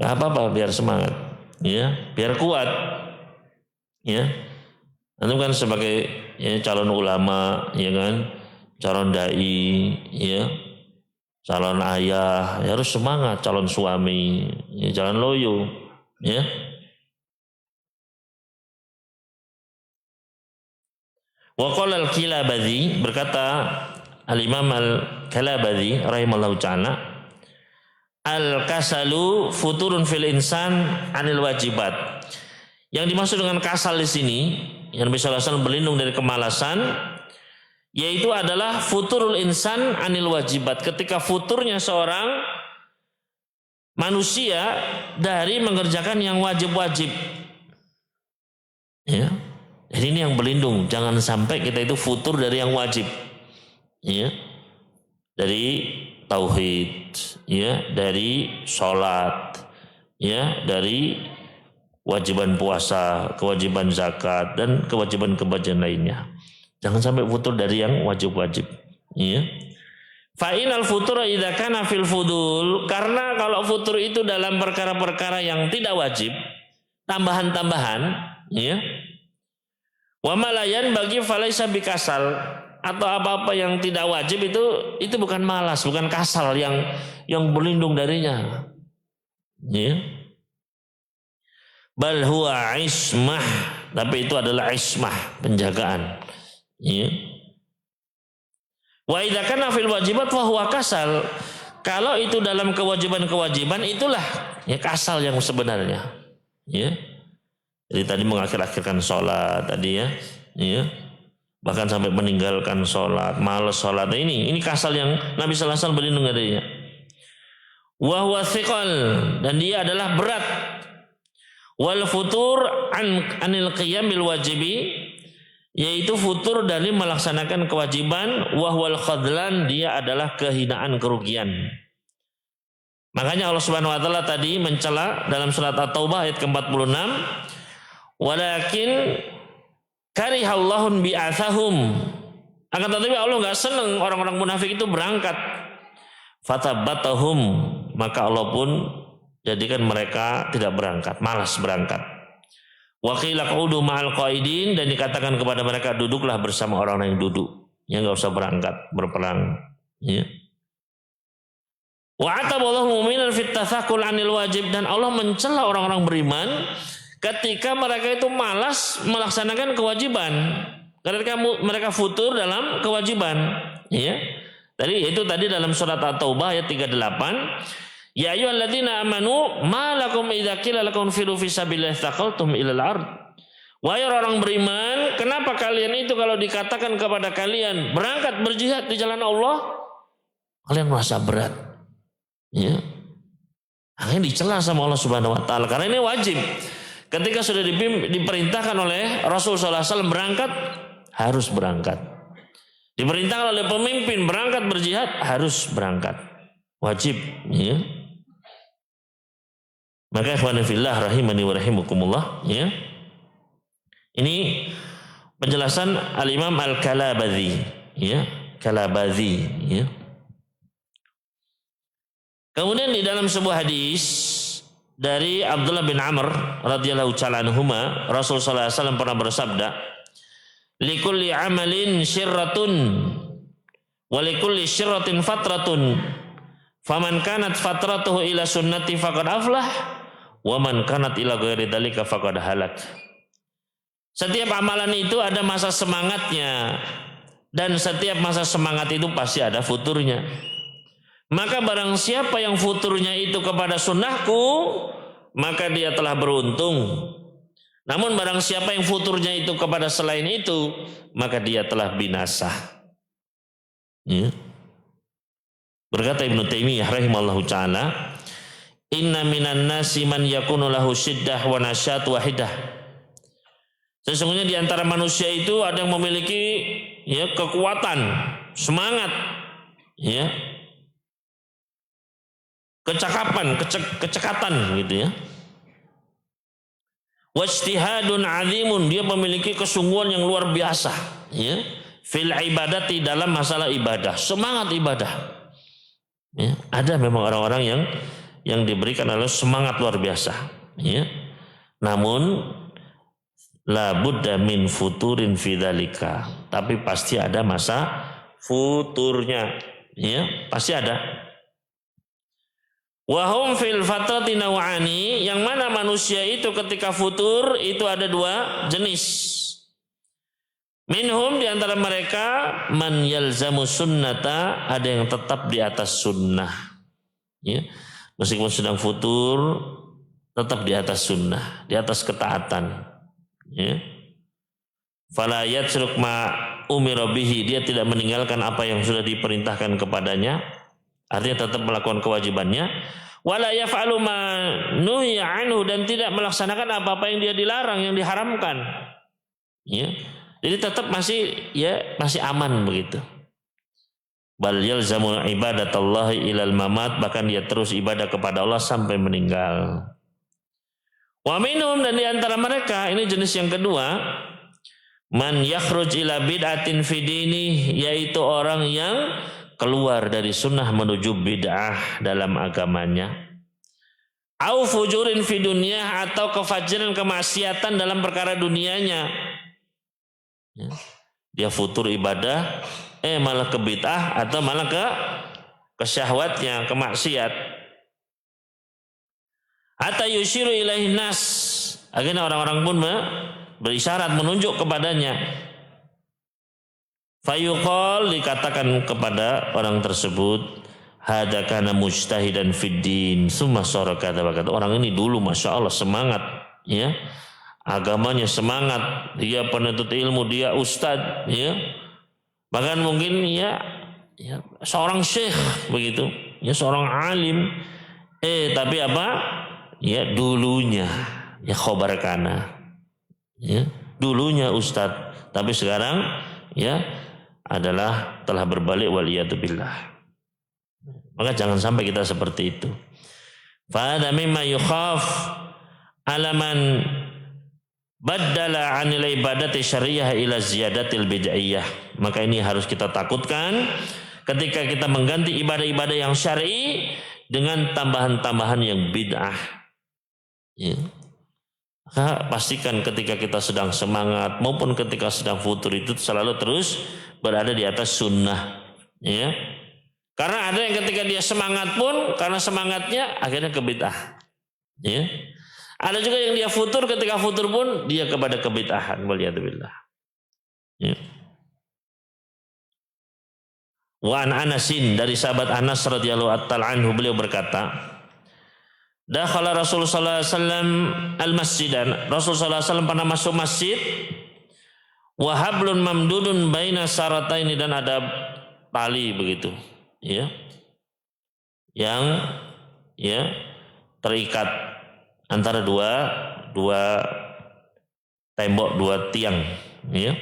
Gak apa-apa, biar semangat, ya, biar kuat, ya. Nanti kan sebagai, ya, calon ulama, ya kan, calon dai, ya, calon ayah, ya harus semangat, calon suami, ya, jangan loyo, ya. Wa qala al-Kilabadzi, berkata al-Imam al-Kilabadzi rahimallahu ta'ala, al-kasalu futurun fil insan anil wajibat. Yang dimaksud dengan kasal di sini, yang Nabi sallallahu alaihi wasallam berlindung dari kemalasan, yaitu adalah futurul insan anil wajibat, ketika futurnya seorang manusia dari mengerjakan yang wajib-wajib, ya. Jadi ini yang berlindung, jangan sampai kita itu futur dari yang wajib, ya, dari tauhid, ya, dari sholat, ya, dari kewajiban puasa, kewajiban zakat, dan kewajiban-kewajiban lainnya. Jangan sampai futur dari yang wajib-wajib, ya. Fa'inal futura idza kana fil fudul, karena kalau futur itu dalam perkara-perkara yang tidak wajib, tambahan-tambahan, ya. Wa malayan bagi falaisa bikasal, atau apa-apa yang tidak wajib itu bukan malas, bukan kasal yang berlindung darinya, ya. Bal huwa ismah, tapi itu adalah ismah, penjagaan, ya. Wa idza kana fil wajibat fa huwa kasal, kalau itu dalam kewajiban-kewajiban itulah, ya, kasal yang sebenarnya, ya. Jadi tadi mengakhir-akhirkan sholat tadi, ya, ya. Bahkan sampai meninggalkan sholat, malas sholat. Ini kasal yang Nabi sallallahu alaihi wasallam berlindung darinya. Wa huwa thiqal, dan dia adalah berat. Wal futur anil qiyamil wajibi, yaitu futur dari melaksanakan kewajiban. Wa huwal khadlan, dia adalah kehinaan, kerugian. Makanya Allah Subhanahu wa taala tadi mencela dalam surat At-Taubah ayat ke-46, walakin karihallahun bi'athahum, akan tetapi Allah nggak senang orang-orang munafik itu berangkat. Fatabatahum, maka Allah pun jadikan mereka tidak berangkat, malas berangkat. Wa qila qudu ma'al qaidin, dan dikatakan kepada mereka duduklah bersama orang yang duduk, ya, nggak usah berangkat berperang, ya. Wa ataballahu mu'minan fit tathaqul 'anil wajib, dan Allah mencela orang-orang beriman ketika mereka itu malas melaksanakan kewajiban, ketika mereka futur dalam kewajiban, ya. Tadi dalam surat At-Taubah ayat 38, ya ayyuhalladzina amanu ma lakum idza qila lakum firu fi sabilillah taqaltum ilal ard. Wahai orang beriman, kenapa kalian itu kalau dikatakan kepada kalian berangkat berjihad di jalan Allah, kalian merasa berat, ya. Akhirnya dicela sama Allah Subhanahu wa taala, karena ini wajib. Ketika sudah diperintahkan oleh Rasul sallallahu alaihi wasallam berangkat, harus berangkat. Diperintahkan oleh pemimpin berangkat berjihad, harus berangkat. Wajib, ya. Maka ikhwan fillah rahimani wa rahimakumullah, ya. Ini penjelasan Al-Imam Al-Kalabadhi, ya, Kalabadhi, ya. Kemudian di dalam sebuah hadis dari Abdullah bin Amr radhiyallahu ta'ala anhuma, Rasul sallallahu alaihi wasallam pernah bersabda, "Likulli amalin syirratun wa likulli syirratin fatratun. Faman kanat fatratuhu ila sunnati faqad aflah, wa man kanat ila ghairi dzalika faqad halak." Setiap amalan itu ada masa semangatnya, dan setiap masa semangat itu pasti ada futurnya. Maka barang siapa yang futurnya itu kepada sunnahku, maka dia telah beruntung. Namun barang siapa yang futurnya itu kepada selain itu, maka dia telah binasa. Ya. Berkata Ibnu Taimiyah rahimallahu ta'ala, "Inna minan nasi man yakunu lahu syiddah wa nasyat wahidah." Sesungguhnya di antara manusia itu ada yang memiliki, ya, kekuatan, semangat, ya, kecekatan gitu, ya. Wajtihadun azimun, dia memiliki kesungguhan yang luar biasa, ya. Fil ibadati, dalam masalah ibadah, semangat ibadah. Ya, ada memang orang-orang yang diberikan oleh semangat luar biasa, ya. Namun la budda min futurin fidzalika, tapi pasti ada masa futurnya, ya, pasti ada. Wahum fil fatrati naw'ani, yang mana manusia itu ketika futur itu ada dua jenis. Minhum, di antara mereka, man yalzamu sunnata, ada yang tetap di atas sunnah, ya. Meskipun sedang futur tetap di atas sunnah, di atas ketaatan, ya. Fala yatruk ma umira bihi, dia tidak meninggalkan apa yang sudah diperintahkan kepadanya, artinya tetap melakukan kewajibannya. Wala yaf'alu ma nuhiya anhu, dan tidak melaksanakan apa-apa yang dia dilarang, yang diharamkan, ya. Jadi tetap masih aman begitu. Bal yalzamu ibadatallahi ilal mamat, bahkan dia terus ibadah kepada Allah sampai meninggal. Wa minhum, dan di antara mereka, ini jenis yang kedua, man yakhruj ila bid'atin fi dini, yaitu orang yang keluar dari sunnah menuju bid'ah dalam agamanya. Au fujurin fi dunyah, atau kefajiran, kemaksiatan dalam perkara dunianya. Ya. Dia futur ibadah, malah ke bid'ah, atau malah ke syahwatnya, ke maksiat. Hatta yushiru ilaihin nas, akhirnya orang-orang pun berisyarat, menunjuk kepadanya. Fayuqal, dikatakan kepada orang tersebut, hada kana mujtahidan fid din summa sara kadza wa kadza. Orang ini dulu masya Allah semangat, ya, agamanya semangat, dia penuntut ilmu, dia ustadz, ya, bahkan mungkin ya seorang syekh begitu, ya, seorang alim, tapi apa, ya, dulunya ya khobar kana, ya, dulunya ustadz, tapi sekarang, ya, adalah telah berbalik, waliyatubillah. Maka jangan sampai kita seperti itu. Fa hadza mimma yukhaf alaman baddala 'anil ibadati syar'iyyah ila ziyadatil bid'iyah. Maka ini harus kita takutkan ketika kita mengganti ibadah-ibadah yang syar'i dengan tambahan-tambahan yang bid'ah. Ya. Maka pastikan ketika kita sedang semangat maupun ketika sedang futur itu selalu terus berada di atas sunnah, ya. Karena ada yang ketika dia semangat pun karena semangatnya akhirnya ke bid'ah, ya. Ada juga yang dia futur, ketika futur pun dia kepada kebid'ahan, waliyadzubillah, ya. Wa an Anasin, dari sahabat Anas radhiyallahu ta'ala anhu, beliau berkata, dakhala Rasulullah sallallahu alaihi wasallam al-masjidan, Rasul sallallahu alaihi wasallam pernah masuk masjid, wa hablun mamdudun baina sarataini, dan ada tali begitu, ya, yang, ya, terikat antara dua tembok, dua tiang, ya.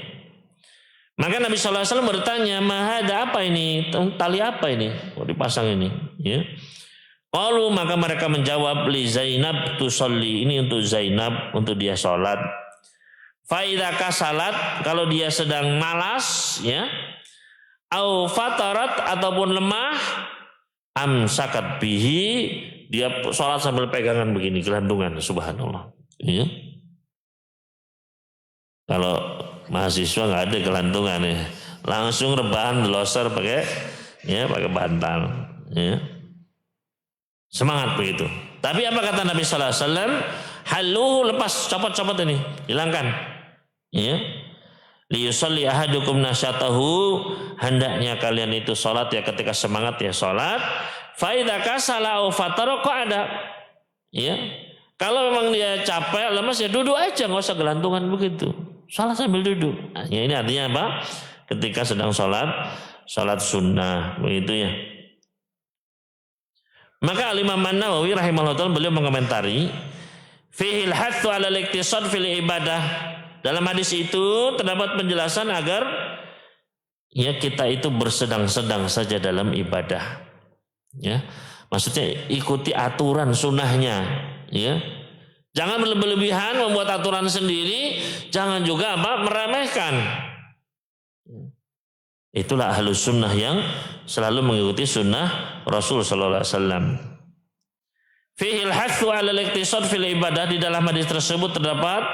Maka Nabi sallallahu alaihi wasallam bertanya, "Ma hada, apa ini? Tali apa ini? Kok dipasang ini?" Ya. Qalu maka mereka menjawab li Zainab tusolli, ini untuk Zainab, untuk dia sholat. Fa idza kasalat, kalau dia sedang malas ya, au fatarat ataupun lemah, amsakat bihi, dia sholat sambil pegangan begini, gelandungan, subhanallah. Ya. Kalau mahasiswa nggak ada gelandungan ya, langsung rebahan loser pakai bantal. Ya. Semangat begitu. Tapi apa kata Nabi Sallallahu Alaihi Wasallam? Haluhu, lepas, copot ini, hilangkan. Ya. Liyusalli ahadukum nasyatahu, hendaknya kalian itu sholat ya ketika semangat ya sholat. Faida kasala au fatara ada. Ya. Kalau memang dia capek, lemas ya duduk aja, nggak usah gelantungan begitu. Sholat sambil duduk. Nah, ya ini artinya apa? Ketika sedang sholat sunnah begitu ya. Maka Imam An-Nawawi rahimahullah ta'ala beliau mengomentari fihil hathu ala al-iktisad fil ibadah. Dalam hadis itu terdapat penjelasan agar ya kita itu bersedang-sedang saja dalam ibadah. Ya. Maksudnya ikuti aturan sunnahnya, ya. Jangan berlebihan membuat aturan sendiri, jangan juga meremehkan. Itulah ahlus sunnah yang selalu mengikuti sunnah Rasul sallallahu alaihi wasallam. Fihil hathu 'ala al-iqtisad fil ibadah, di dalam hadis tersebut terdapat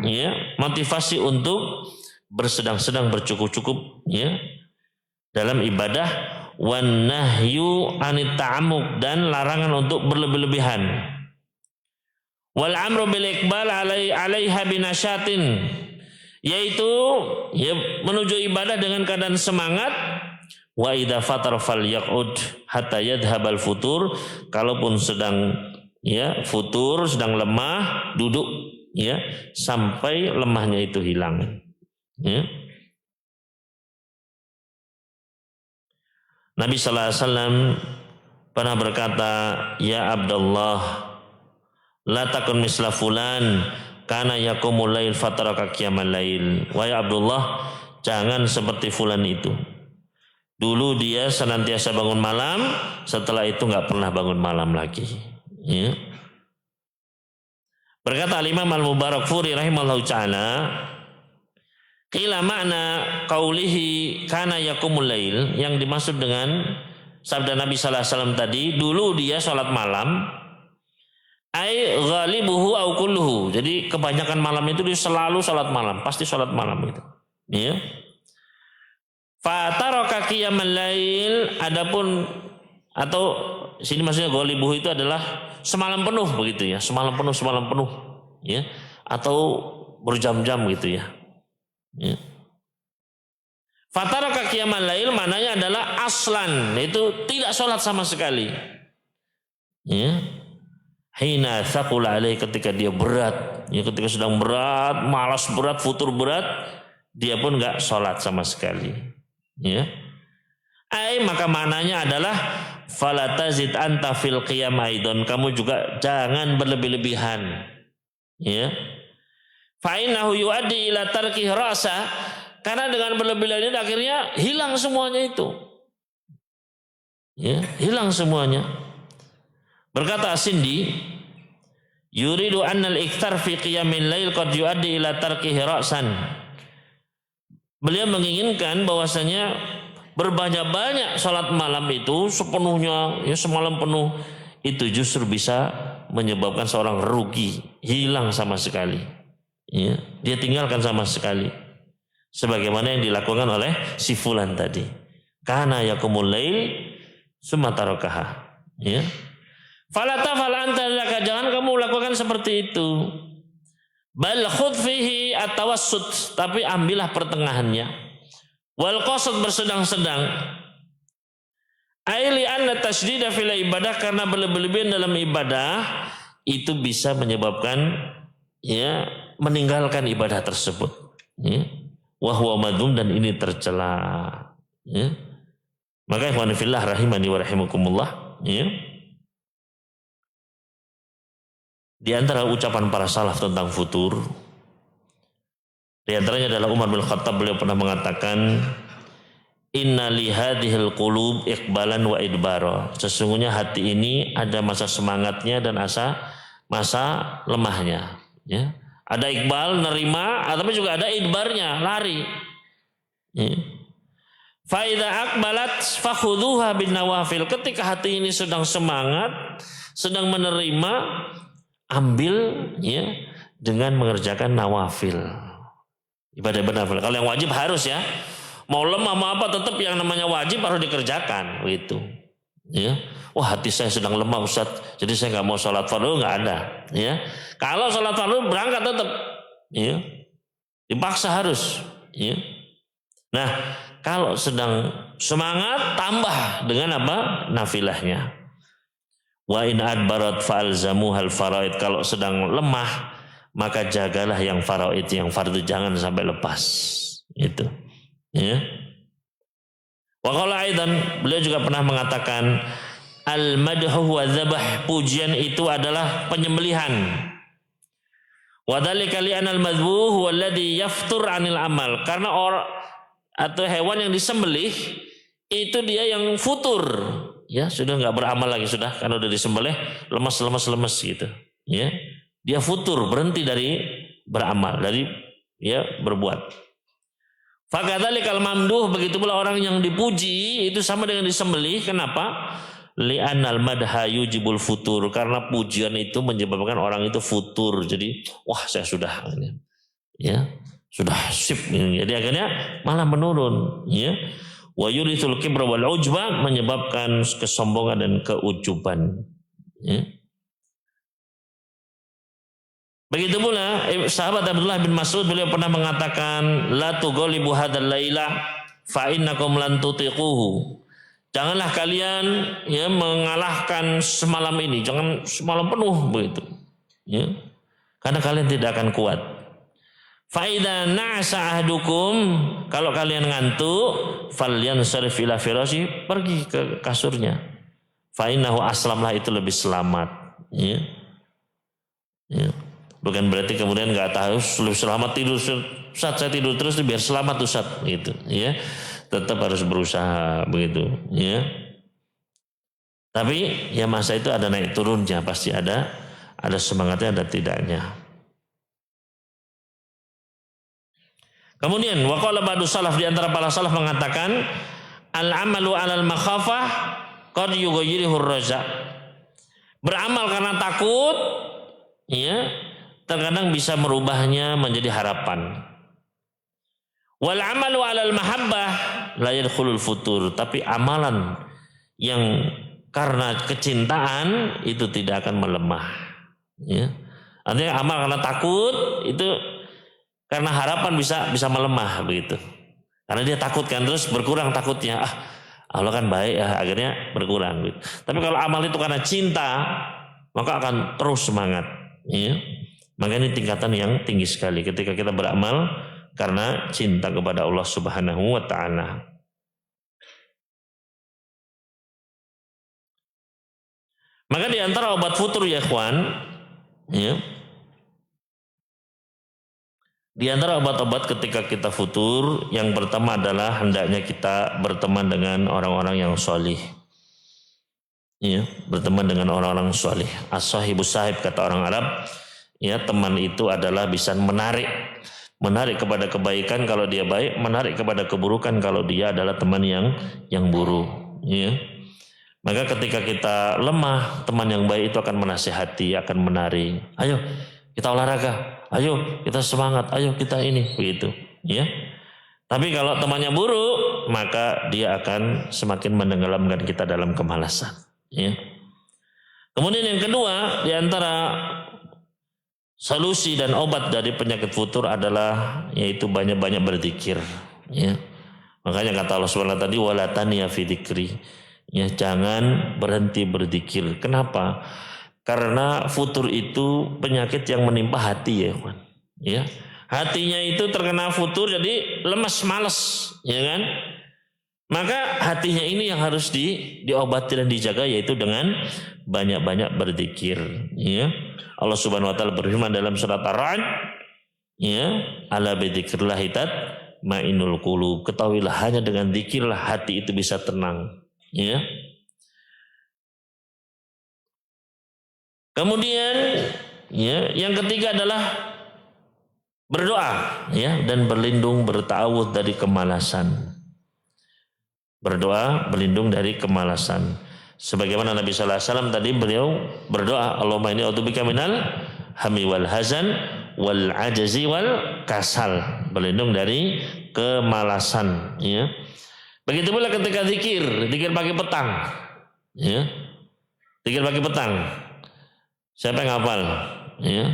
ya, motivasi untuk bersedang-sedang, bercukup-cukup ya dalam ibadah, wan nahyu 'anit ta'ammuk, dan larangan untuk berlebih-lebihan. Wal amru bil iqbal 'alaiha binasyatin, yaitu ya, menuju ibadah dengan keadaan semangat. Wa idza fatara falyaqud hatta yadhhabal futur, kalaupun sedang ya futur, sedang lemah, duduk ya sampai lemahnya itu hilang. Ya. Nabi sallallahu alaihi wasallam pernah berkata, ya Abdullah, la takun misla fulan kana yaqumul lail fataraka qiyamal lail. Wahai Abdullah, jangan seperti fulan itu. Dulu dia senantiasa bangun malam, setelah itu nggak pernah bangun malam lagi. Ya. Berkata Imam Al-Mubarakfuri rahimahullah ta'ala, qila makna qaulihi kana yaqumul lail, yang dimaksud dengan sabda Nabi sallallahu alaihi wasallam tadi, dulu dia sholat malam, ai ghalibuhu au kulluhu, jadi kebanyakan malam itu dia selalu sholat malam, pasti sholat malam itu. Ya. Fataraka qiyamal lail, adapun atau sini maksudnya ghalibuhu itu adalah semalam penuh begitu ya, semalam penuh ya, atau berjam-jam gitu ya. Ya. Fataraka qiyamal lail maknanya adalah aslan, itu tidak sholat sama sekali. Ya. Hina thaqul alaih, ketika dia berat, ya ketika sedang berat, malas berat, futur berat, dia pun enggak sholat sama sekali. Ya. Maka maknanya adalah fala tazid anta fil qiyam aidon, kamu juga jangan berlebih-lebihan. Ya. Fa innahu yuaddi ila tarki rasa, karena dengan berlebih-lebihan itu akhirnya hilang semuanya itu. Ya, hilang semuanya. Berkata Sindi, yuridu annal iktar fi qiyamil lail qad yuaddi ila tarkihi ra'san. Beliau menginginkan bahwasanya berbanyak-banyak salat malam itu sepenuhnya, ya semalam penuh, itu justru bisa menyebabkan seorang rugi, hilang sama sekali. Ya, dia tinggalkan sama sekali. Sebagaimana yang dilakukan oleh si fulan tadi. Kana yaqumul lail summa tarakaha. Ya. Fala tafal anta laka, jangan kamu lakukan seperti itu. Bal khudh fihi at-tawassut, tapi ambillah pertengahannya. Wal qasad, bersedang-sedang. Ai li anna tasydida fil ibadah, karena berlebihan dalam ibadah itu bisa menyebabkan ya meninggalkan ibadah tersebut. Ya. Wa huwa madhum, dan ini tercela. Ya. Maka ikhwan fillah rahimani wa rahimakumullah, ya. Di antara ucapan para salaf tentang futur, di antaranya adalah Umar bin Khattab, beliau pernah mengatakan, inna li hadhil qulub iqbalan wa idbara. Sesungguhnya hati ini ada masa semangatnya dan masa lemahnya, ya. Ada iqbal, nerima, tapi juga ada idbarnya, lari. Ya. Fa idza aqbalat fakhudhuha bin nawafil. Ketika hati ini sedang semangat, sedang menerima, ambil, ya, dengan mengerjakan nawafil. Ibadah nawafil. Kalau yang wajib harus, ya. Mau lemah mau apa tetap yang namanya wajib harus dikerjakan, gitu. Ya. Wah, hati saya sedang lemah Ustaz, jadi saya nggak mau sholat fardu, nggak ada. Ya. Kalau sholat fardu berangkat tetap, ya. Dipaksa harus. Ya. Nah, kalau sedang semangat tambah dengan apa? Nafilahnya. Wa in adbarat fa'alzamuhal faraid. Kalau sedang lemah maka jagalah yang faraid, yang fardu, jangan sampai lepas. Itu. Ya. Wa qala aidan, beliau juga pernah mengatakan al-madhu wa dzabh, pujian itu adalah penyembelihan. Wa dzalika li anal madbuh huwa alladhi yaftur 'anil amal. Karena orang atau hewan yang disembelih itu dia yang futur, ya, sudah nggak beramal lagi, sudah karena udah disembelih lemas gitu, ya, dia futur, berhenti dari beramal, dari, ya, berbuat. Fakadzalikal mamduh, begitu pula orang yang dipuji itu sama dengan disembelih. Kenapa? Li'anal madha yujibul futur, karena pujian itu menyebabkan orang itu futur, jadi wah saya sudah, ya, sudah sip, jadi akhirnya malah menurun, ya. Wa yurithul kibra wal ujba, menyebabkan kesombongan dan keujuban, ya. Begitu pula sahabat Abdullah bin Mas'ud, beliau pernah mengatakan la tughalibu hadzal laila fa innakum lan tutiquhu. Janganlah kalian, ya, mengalahkan semalam ini, jangan semalam penuh begitu, ya. Karena kalian tidak akan kuat. Faida na'asa ahdukum, kalau kalian ngantuk, falyansarif ila firasyi, pergi ke kasurnya. Fa innahu aslamlah, itu lebih selamat, ya. Ya. Bukan berarti kemudian nggak tahu lebih selamat tidur, Ustaz saya tidur terus biar selamat Ustaz, gitu, ya. Tetap harus berusaha begitu, ya. Tapi ya masa itu ada naik turunnya, pasti ada semangatnya, ada tidaknya. Kemudian waqala ba'du salaf, di antara para salaf mengatakan al-amalu 'alal makhafah qad yughayyiruhu ar-raja. Beramal karena takut, ya, terkadang bisa merubahnya menjadi harapan. Wal amalu 'alal mahabbah la yadkhulul futur, tapi amalan yang karena kecintaan itu tidak akan melemah, ya. Artinya amal karena takut itu karena harapan bisa melemah begitu. Karena dia takut kan, terus berkurang takutnya. Allah kan baik, ya, akhirnya berkurang gitu. Tapi kalau amal itu karena cinta, maka akan terus semangat, ya. Maka ini tingkatan yang tinggi sekali ketika kita beramal karena cinta kepada Allah Subhanahu wa ta'ala. Maka di antara obat futur, ya ikhwan, ya, di antara obat-obat ketika kita futur, yang pertama adalah hendaknya kita berteman dengan orang-orang yang sholih, ya, berteman dengan orang-orang sholih. As-sahibus sahib, kata orang Arab, ya, teman itu adalah bisa menarik kepada kebaikan kalau dia baik, menarik kepada keburukan kalau dia adalah teman yang buruk, ya. Maka ketika kita lemah, teman yang baik itu akan menasihati, akan menarik. Ayo kita olahraga, ayo kita semangat, ayo kita ini, begitu, ya. Tapi kalau temannya buruk, maka dia akan semakin menenggelamkan kita dalam kemalasan, ya. Kemudian yang kedua, di antara solusi dan obat dari penyakit futur adalah yaitu banyak-banyak berzikir, ya. Makanya kata Allah Subhanahu wa taala tadi, wala taniya fi dzikri, ya, jangan berhenti berzikir. Kenapa? Karena futur itu penyakit yang menimpa hati, ya, kawan. Ya, hatinya itu terkena futur jadi lemas, malas, ya kan? Maka hatinya ini yang harus diobati dan dijaga, yaitu dengan banyak-banyak berzikir, ya. Allah Subhanahu wa taala berfirman dalam surat Ar-Ra'd, ya, ala bidzikrillah tatmainul qulub. Ketahuilah hanya dengan zikirlah hati itu bisa tenang. Ya. Kemudian ya, yang ketiga adalah berdoa ya, dan berlindung berta'awudz dari kemalasan. Berdoa berlindung dari kemalasan. Sebagaimana Nabi sallallahu alaihi wasallam tadi beliau berdoa, Allahumma inni a'udzubika minal hammi wal hazan wal ajzi wal kasal, berlindung dari kemalasan ya. Begitu pula ketika zikir pagi petang ya. Zikir pagi petang. Siapa yang hafal? Ya.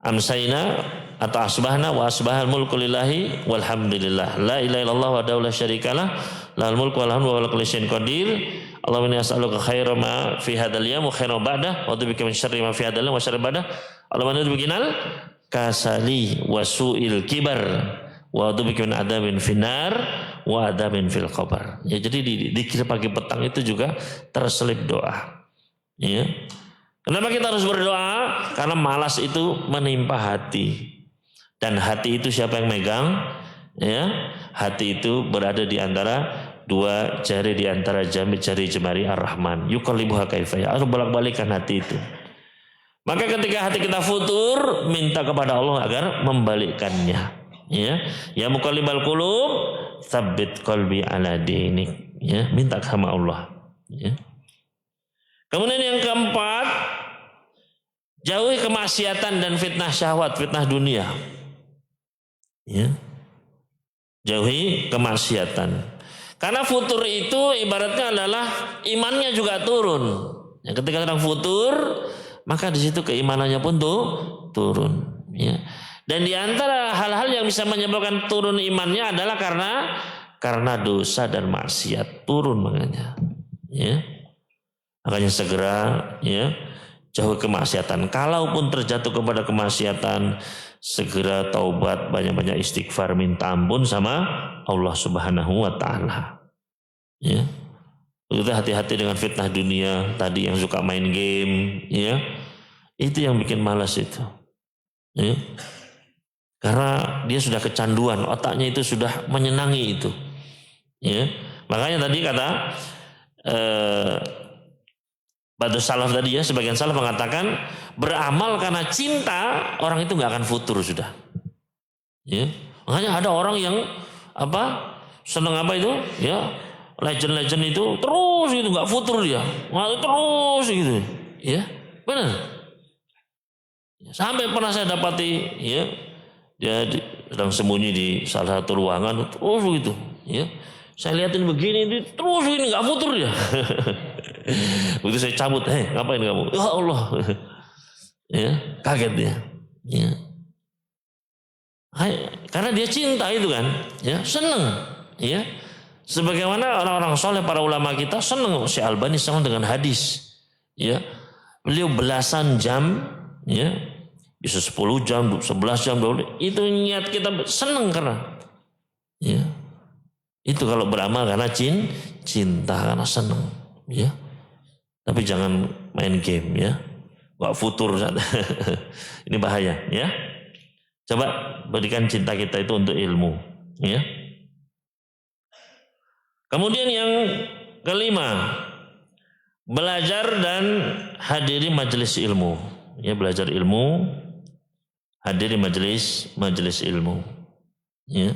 Amsayna atau asbahna wa asbahal mulku lillahi walhamdulillah. La ilaha illallah wa la syarikalah. Lahul mulku wal hamdu wa huwa ala kulli syai'in qadir. Allahumma inni as'aluka khairan ma fi hadzal yawm wa khairan ba'dah wa a'udzu bika min syarri ma fi hadzal yawm wa syarri ba'dah. Allahumma inni bikinal kasali wa su'il kibar wa a'udzu bika min adzabin finnar wa adzabin fil qabr. Ya, jadi di zikir pagi petang itu juga terselip doa. Ya. Kenapa kita harus berdoa? Karena malas itu menimpa hati. Dan hati itu siapa yang megang? Ya, hati itu berada di antara dua jari di antara jari jemari Ar-Rahman. Yuqallibuha kaifa ya. Harus bolak-balikan hati itu. Maka ketika hati kita futur, minta kepada Allah agar membalikkannya. Ya, ya muqallibal qulub, tsabbit qalbi ala dinik. Ya, minta sama Allah. Ya. Kemudian yang keempat, jauhi kemaksiatan dan fitnah syahwat, fitnah dunia. Ya. Jauhi kemaksiatan. Karena futur itu ibaratnya adalah imannya juga turun. Ya, ketika orang futur, maka di situ keimanannya pun turun. Ya. Dan di antara hal-hal yang bisa menyebabkan turun imannya adalah karena dosa dan maksiat turun makanya. Ya. Makanya segera ya jauh kemaksiatan. Kalaupun terjatuh kepada kemaksiatan, segera taubat, banyak-banyak istighfar, minta ampun sama Allah Subhanahu wa taala. Ya. Begitu hati-hati dengan fitnah dunia tadi yang suka main game, ya. Itu yang bikin malas itu. Ya. Karena dia sudah kecanduan, otaknya itu sudah menyenangi itu. Ya. Makanya tadi kata Ba'du salaf tadi ya, sebagian salaf mengatakan beramal karena cinta orang itu nggak akan futur sudah. Ya, makanya ada orang yang seneng itu ya, legend itu terus gitu nggak futur dia, terus gitu, ya benar. Sampai pernah saya dapati ya, dia sedang sembunyi di salah satu ruangan terus gitu, ya. Saya lihatin begini terus ini nggak futur dia. Begitu saya cabut, ngapain kamu? Ya Allah, ya kaget dia. Ya. Karena dia cinta itu kan, ya seneng, ya. Sebagaimana orang-orang soleh para ulama kita seneng, Syekh Albani seneng dengan hadis, ya. Beliau belasan jam, ya, bisa 10 jam, 11 jam, 20, itu niat kita seneng karena, ya. Itu kalau beramal karena cinta, karena seneng, ya. Tapi jangan main game ya, gak futur. Ini bahaya ya. Coba berikan cinta kita itu untuk ilmu ya. Kemudian yang kelima, belajar dan hadiri majelis ilmu. Ya, belajar ilmu, hadiri majelis ilmu. Ya.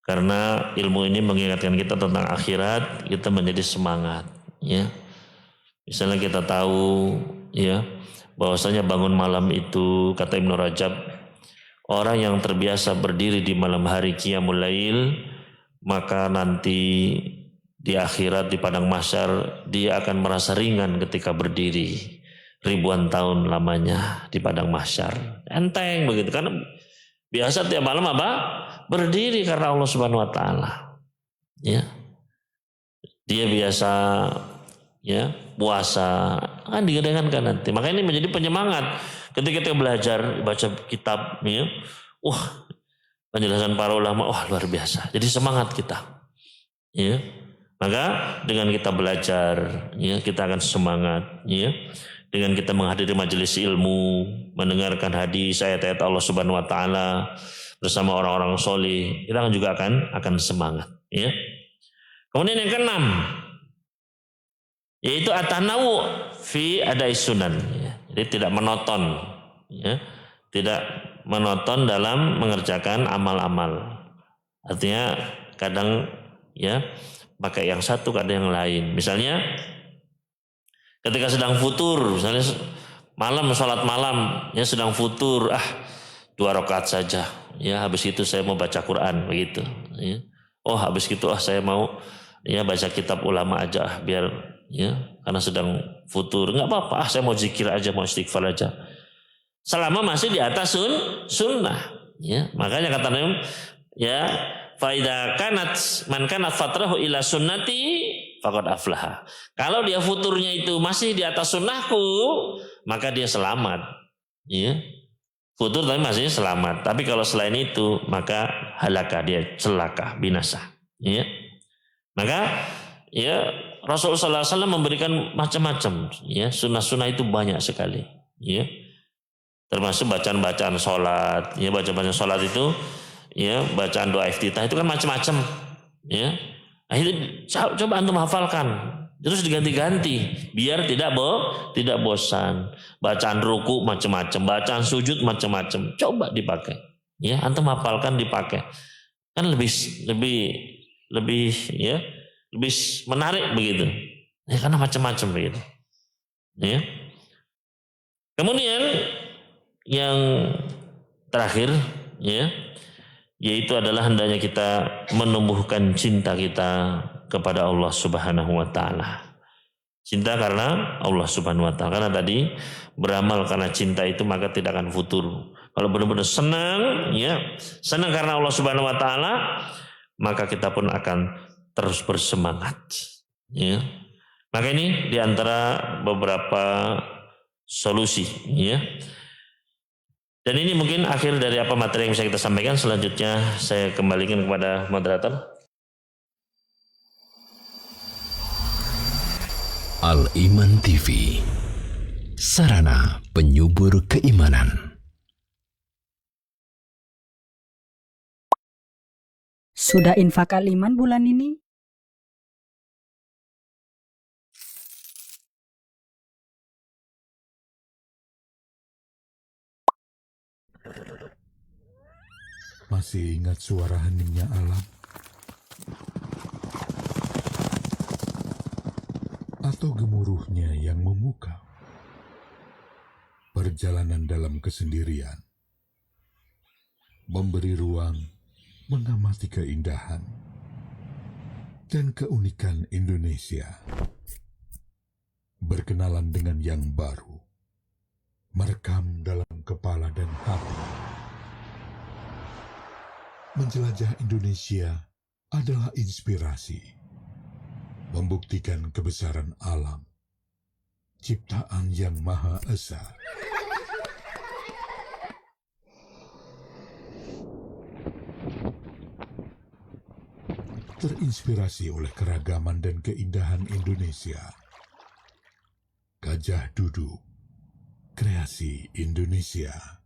Karena ilmu ini mengingatkan kita tentang akhirat, kita menjadi semangat ya. Misalnya kita tahu ya bahwasanya bangun malam itu, kata Ibnu Rajab, orang yang terbiasa berdiri di malam hari qiyamul lail, maka nanti di akhirat di padang mahsyar dia akan merasa ringan ketika berdiri ribuan tahun lamanya di padang mahsyar. Enteng begitu, karena biasa tiap malam berdiri karena Allah Subhanahu wa taala. Ya. Dia biasa ya puasa, kan digedekankan nanti. Maka ini menjadi penyemangat ketika kita belajar, baca kitab ya. Penjelasan para ulama luar biasa. Jadi semangat kita. Ya. Maka dengan kita belajar ya, kita akan semangat ya. dengan kita menghadiri majelis ilmu, mendengarkan hadis ayat-ayat Allah Subhanahu wa taala bersama orang-orang soleh, kita juga akan semangat, ya. Kemudian yang keenam, yaitu at-tanawu fi adai sunan, ya. Jadi tidak monoton, ya. Tidak monoton dalam mengerjakan amal-amal. Artinya kadang ya pakai yang satu, kadang yang lain. Misalnya ketika sedang futur, misalnya malam, sholat malam, ya sedang futur, 2 rakaat saja, ya habis itu saya mau baca Quran, begitu. Ya. Oh habis itu saya mau ya baca kitab ulama aja, biar ya karena sedang futur, nggak apa-apa, saya mau zikir aja, mau istighfar aja, selama masih di atas sunnah. Ya makanya kata Nabi, ya faida kanat man kanat fatrahu ila sunnati faqad aflaha. Kalau dia futurnya itu masih di atas sunnahku, maka dia selamat. Ya. Futur tapi masih selamat. Tapi kalau selain itu, maka halaka, dia celaka, binasa. Ya. Maka ya Rasulullah SAW memberikan macam-macam. Ya, sunnah-sunnah itu banyak sekali. Ya. Termasuk bacaan-bacaan sholat. Ya, bacaan-bacaan sholat itu, ya bacaan doa iftitah itu kan macam-macam. Ya. Akhirnya coba antum hafalkan, terus diganti-ganti biar tidak bosan. Bacaan ruku macam-macam, bacaan sujud macam-macam, coba dipakai. Ya, antum hafalkan, dipakai. Kan lebih ya, lebih menarik begitu. Ya karena macam-macam begitu. Ya. Kemudian yang terakhir, ya, yaitu adalah hendaknya kita menumbuhkan cinta kita kepada Allah Subhanahu wa taala. Cinta karena Allah Subhanahu wa taala. Karena tadi beramal karena cinta itu maka tidak akan futur. Kalau benar-benar senang, ya, senang karena Allah Subhanahu wa taala, maka kita pun akan terus bersemangat, ya. Maka ini diantara beberapa solusi, ya. Dan ini mungkin akhir dari apa materi yang bisa kita sampaikan. Selanjutnya saya kembalikan kepada moderator. Al-Iman TV, sarana penyubur keimanan. Sudah infak Al-Iman bulan ini? Masih ingat suara heningnya alam? Atau gemuruhnya yang memukau? Perjalanan dalam kesendirian, memberi ruang mengamati keindahan dan keunikan Indonesia. Berkenalan dengan yang baru, merekam dalam kepala dan hati. Menjelajah Indonesia adalah inspirasi, membuktikan kebesaran alam, ciptaan yang Maha Esa. Terinspirasi oleh keragaman dan keindahan Indonesia. Gajah Duduk, kreasi Indonesia.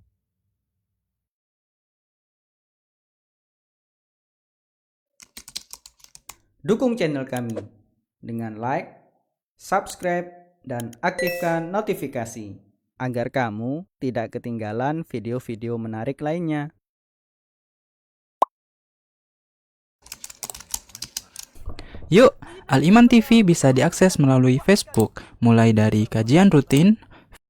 Dukung channel kami dengan like, subscribe, dan aktifkan notifikasi agar kamu tidak ketinggalan video-video menarik lainnya. Yuk, Al-Iman TV bisa diakses melalui Facebook, mulai dari kajian rutin,